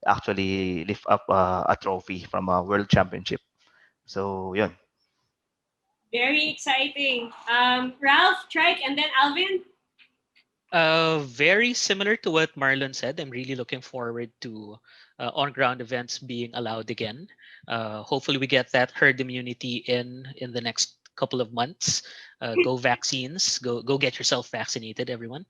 actually lift up a trophy from a world championship. So, yun. Very exciting. Ralph, Trike, and then Alvin. Very similar to what Marlon said. I'm really looking forward to on-ground events being allowed again. Hopefully, we get that herd immunity in the next couple of months. Go vaccines. Go get yourself vaccinated, everyone.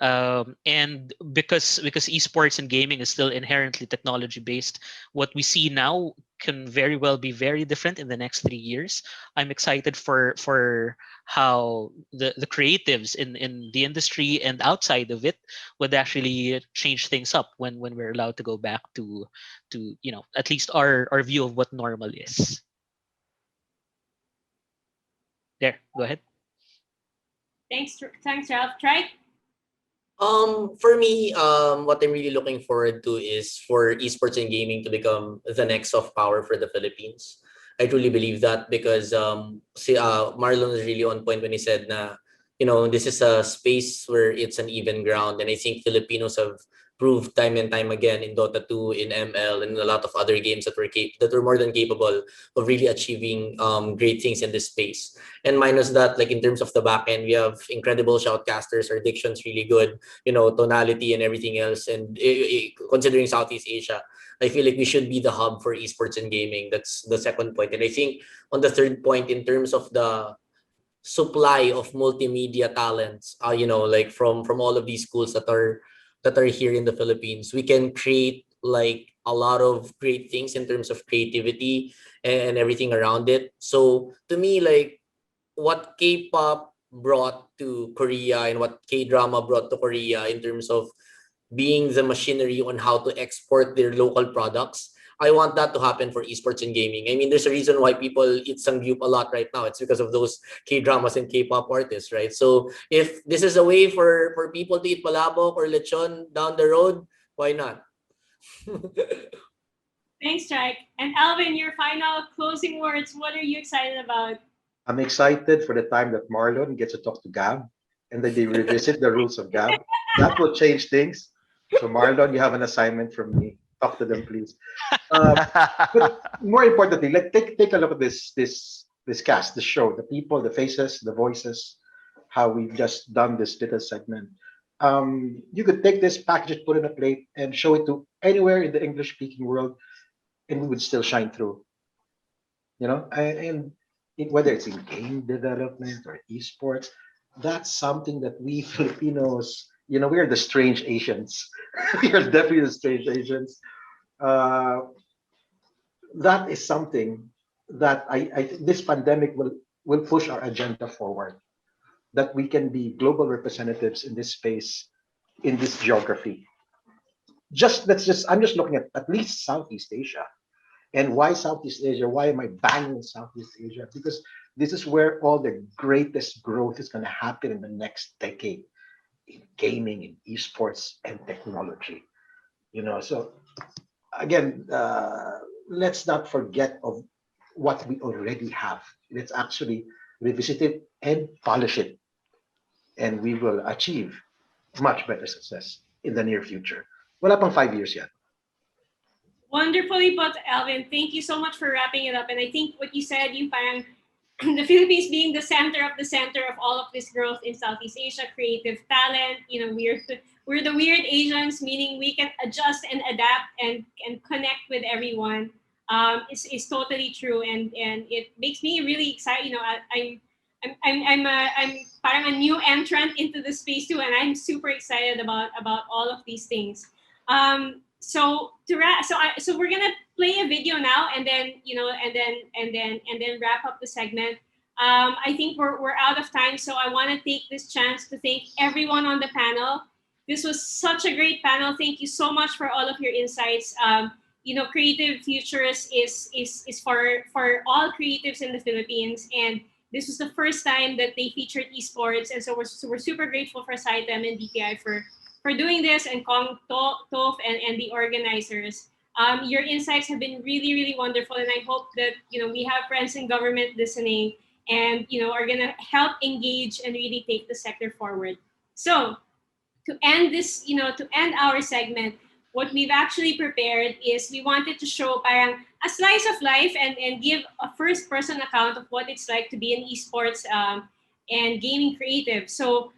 And because esports and gaming is still inherently technology based, what we see now can very well be very different in the next 3 years. I'm excited for how the creatives in the industry and outside of it would actually change things up when we're allowed to go back to at least our view of what normal is. There, go ahead. Thanks, Ralph. Trike. For me, what I'm really looking forward to is for esports and gaming to become the next soft power for the Philippines. I truly believe that because Marlon is really on point when he said na, this is a space where it's an even ground, and I think Filipinos have proved time and time again in Dota 2, in ML, and a lot of other games that were more than capable of really achieving great things in this space. And minus that, like in terms of the back end, we have incredible shoutcasters. Our diction's really good, tonality and everything else. And considering Southeast Asia, I feel like we should be the hub for esports and gaming. That's the second point. And I think on the third point, in terms of the supply of multimedia talents, like from all of these schools that are here in the Philippines, we can create like a lot of great things in terms of creativity and everything around it. So to me, like what K-pop brought to Korea and what K-drama brought to Korea in terms of being the machinery on how to export their local products, I want that to happen for esports and gaming. I mean, there's a reason why people eat Sangyup a lot right now. It's because of those K-dramas and K-pop artists, right? So if this is a way for people to eat palabok or lechon down the road, why not? Thanks, Trike. And Alvin, your final closing words. What are you excited about? I'm excited for the time that Marlon gets to talk to Gab and then they revisit the rules of Gab. That will change things. So Marlon, you have an assignment from me. Talk to them, please. But more importantly, take a look at this cast, the show, the people, the faces, the voices, how we've just done this little segment. You could take this package, put it in a plate, and show it to anywhere in the English-speaking world, and we would still shine through. Whether it's in game development or esports, that's something that we Filipinos, we are the strange Asians. We are definitely the strange Asians. That is something that I think this pandemic will push our agenda forward. That we can be global representatives in this space, in this geography. I'm just looking at least Southeast Asia. And why Southeast Asia? Why am I banging Southeast Asia? Because this is where all the greatest growth is going to happen in the next decade in gaming, in esports, and technology. So again, let's not forget of what we already have. Let's actually revisit it and polish it, and we will achieve much better success in the near future. Wala pang 5 years yet. Wonderfully put, Alvin. Thank you so much for wrapping it up. And I think what you said, yung parang the Philippines being the center of all of this growth in Southeast Asia, creative talent. We're the weird Asians, meaning we can adjust and adapt and connect with everyone. Is totally true, and it makes me really excited. I'm parang a new entrant into the space too, and I'm super excited about all of these things. So we're gonna play a video now, and then wrap up the segment. I think we're out of time, so I want to take this chance to thank everyone on the panel. This was such a great panel. Thank you so much for all of your insights. Creative Futures is for all creatives in the Philippines, and this was the first time that they featured esports, and so we're super grateful for Saitem and DTI for doing this, and Kong Toph and the organizers. Your insights have been really, really wonderful, and I hope that we have friends in government listening, and are gonna help engage and really take the sector forward. So to end our segment, what we've actually prepared is we wanted to show parang a slice of life and give a first-person account of what it's like to be an esports and gaming creative. So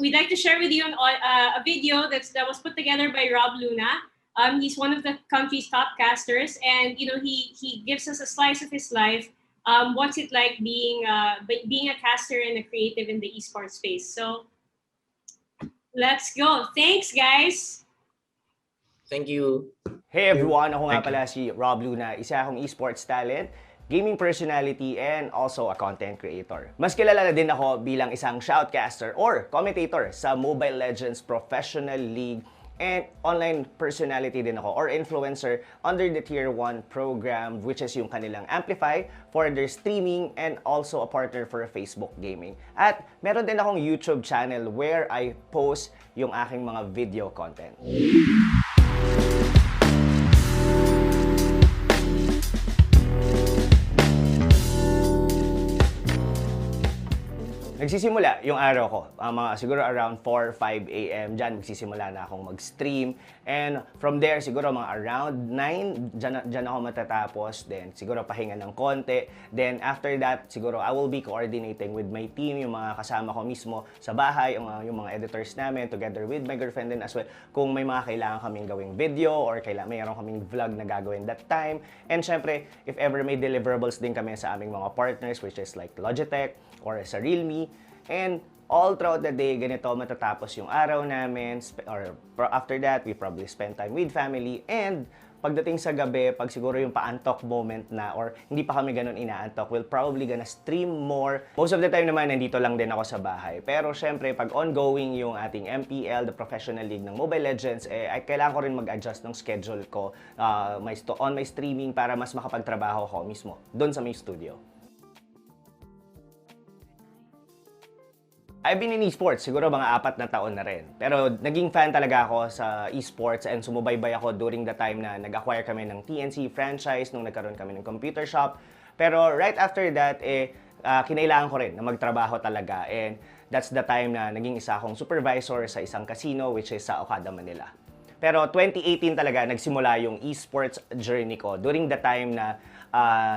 we'd like to share with you a video that was put together by Rob Luna. He's one of the country's top casters, and he gives us a slice of his life. What's it like being a caster and a creative in the esports space? So let's go. Thanks, guys. Thank you. Hey everyone, ako nga Thank you. pala si Rob Luna, isa akong esports talent, gaming personality, and also a content creator. Mas kilala na din ako bilang isang shoutcaster or commentator sa Mobile Legends Professional League, and online personality din ako or influencer under the Tier 1 program, which is yung kanilang Amplify for their streaming, and also a partner for Facebook gaming. At meron din akong YouTube channel where I post yung aking mga video content. Nagsisimula yung araw ko, siguro around 4, 5 a.m. Diyan magsisimula na akong mag-stream. And from there, siguro mga around 9, dyan ako matatapos. Then siguro pahinga ng konti. Then after that, siguro I will be coordinating with my team, yung mga kasama ko mismo sa bahay, yung mga editors namin, together with my girlfriend din as well. Kung may mga kailangan kaming gawing video or mayroon kaming vlog na gagawin that time. And syempre, if ever may deliverables din kami sa aming mga partners, which is like Logitech or sa Realme. And all throughout the day, ganito matatapos yung araw namin. Or after that, we probably spend time with family. And pagdating sa gabi, pag siguro yung paantok moment na or hindi pa kami ganun inaantok, we'll probably gonna stream more. Most of the time naman, nandito lang din ako sa bahay. Pero syempre, pag ongoing yung ating MPL, the Professional League ng Mobile Legends, ay kailangan ko rin mag-adjust ng schedule ko on my streaming para mas makapagtrabaho ko mismo doon sa may studio. I've been in esports, siguro mga 4 na taon na rin. Pero naging fan talaga ako sa esports and sumubaybay ako during the time na nag-acquire kami ng TNC franchise nung nagkaroon kami ng computer shop. Pero right after that, kinailangan ko rin na magtrabaho talaga. And that's the time na naging isa akong supervisor sa isang casino, which is sa Okada, Manila. Pero 2018 talaga nagsimula yung esports journey ko. During the time na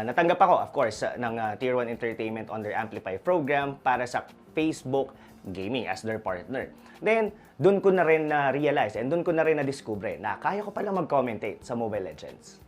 natanggap ako, of course, ng Tier 1 Entertainment on their Amplify program para sa Facebook Gaming as their partner. Then, dun ko na rin na-realize and dun ko na rin na-discover na kaya ko pala mag-commentate sa Mobile Legends.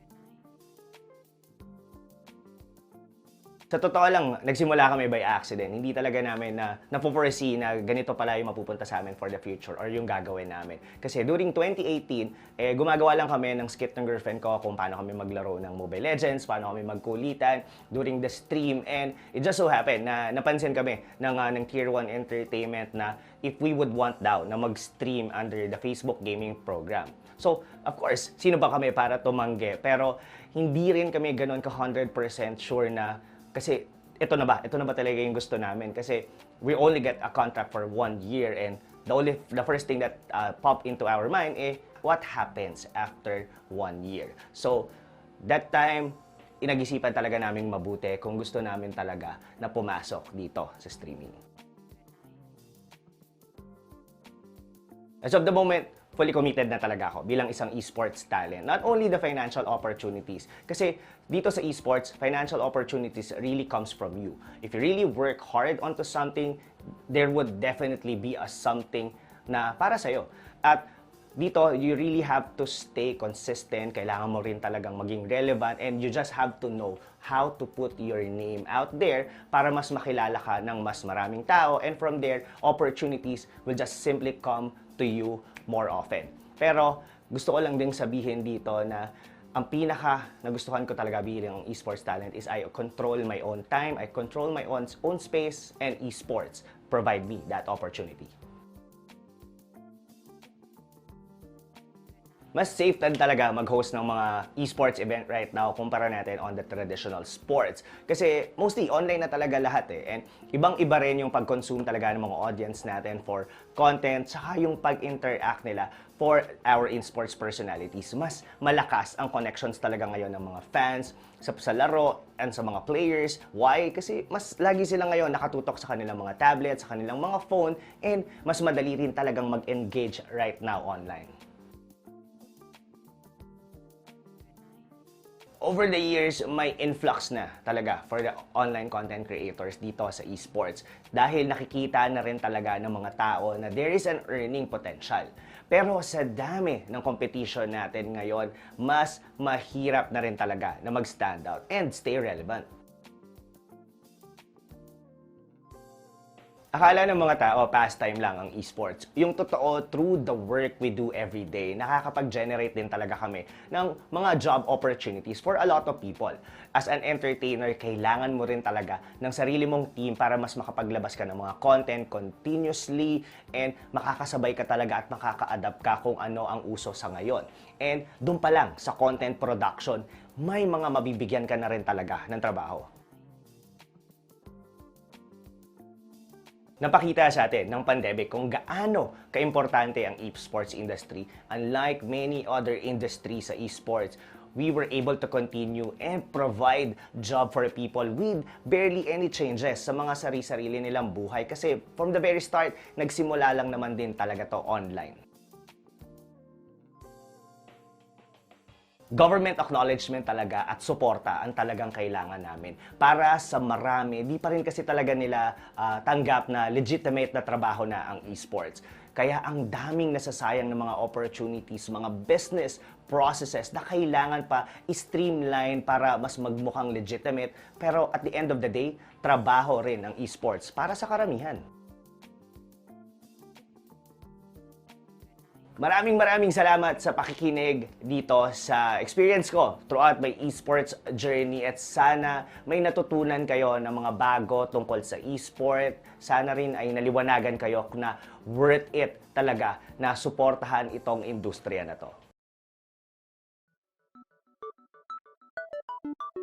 Sa totoo lang, nagsimula kami by accident. Hindi talaga namin na-foresee na ganito pala yung mapupunta sa amin for the future or yung gagawin namin. Kasi during 2018, gumagawa lang kami ng skit ng girlfriend ko kung paano kami maglaro ng Mobile Legends, paano kami magkulitan during the stream. And it just so happened na napansin kami ng Tier 1 Entertainment na if we would want daw na mag-stream under the Facebook Gaming program. So, of course, sino ba kami para tumanggi? Pero hindi rin kami ganun ka 100% sure na kasi ito na ba talaga yung gusto namin? Kasi we only get a contract for 1 year and the first thing that popped into our mind is what happens after 1 year. So, that time, inag-isipan talaga naming mabuti kung gusto namin talaga na pumasok dito sa streaming. As of the moment, fully committed na talaga ako bilang isang esports talent. Not only the financial opportunities, kasi dito sa esports, financial opportunities really comes from you. If you really work hard onto something, there would definitely be a something na para sa'yo. At dito, you really have to stay consistent. Kailangan mo rin talagang maging relevant and you just have to know how to put your name out there para mas makilala ka ng mas maraming tao. And from there, opportunities will just simply come to you more often. Pero gusto ko lang din sabihin dito na ang pinaka nagustuhan ko talaga bilang esports talent is I control my own time, I control my own space, and esports provide me that opportunity. Mas safe din talaga mag-host ng mga esports event right now kumpara natin on the traditional sports. Kasi mostly online na talaga lahat eh. And ibang-iba rin yung pag-consume talaga ng mga audience natin for content, saka yung pag-interact nila for our esports personalities. Mas malakas ang connections talaga ngayon ng mga fans sa laro and sa mga players. Why? Kasi mas lagi sila ngayon nakatutok sa kanilang mga tablets, sa kanilang mga phone, and mas madali rin talagang mag-engage right now online. Over the years, may influx na talaga for the online content creators dito sa esports dahil nakikita na rin talaga ng mga tao na there is an earning potential. Pero sa dami ng competition natin ngayon, mas mahirap na rin talaga na mag-stand out and stay relevant. Akala ng mga tao, pastime lang ang esports. Yung totoo, through the work we do every day, nakakapag-generate din talaga kami ng mga job opportunities for a lot of people. As an entertainer, kailangan mo rin talaga ng sarili mong team para mas makapaglabas ka ng mga content continuously and makakasabay ka talaga at makaka-adapt ka kung ano ang uso sa ngayon. And doon pa lang sa content production, may mga mabibigyan ka na rin talaga ng trabaho. Napakita sa atin ng pandemic kung gaano kaimportante ang esports industry. Unlike many other industries sa esports, we were able to continue and provide job for people with barely any changes sa mga sarili-sarili nilang buhay. Kasi from the very start, nagsimula lang naman din talaga to online. Government acknowledgement talaga at suporta ang talagang kailangan namin. Para sa marami, di pa rin kasi talaga nila tanggap na legitimate na trabaho na ang esports. Kaya ang daming nasasayang ng mga opportunities, mga business processes na kailangan pa i-streamline para mas magmukhang legitimate. Pero at the end of the day, trabaho rin ang esports para sa karamihan. Maraming salamat sa pakikinig dito sa experience ko throughout my esports journey at sana may natutunan kayo ng mga bago tungkol sa esport. Sana rin ay naliwanagan kayo na worth it talaga na suportahan itong industriya na to.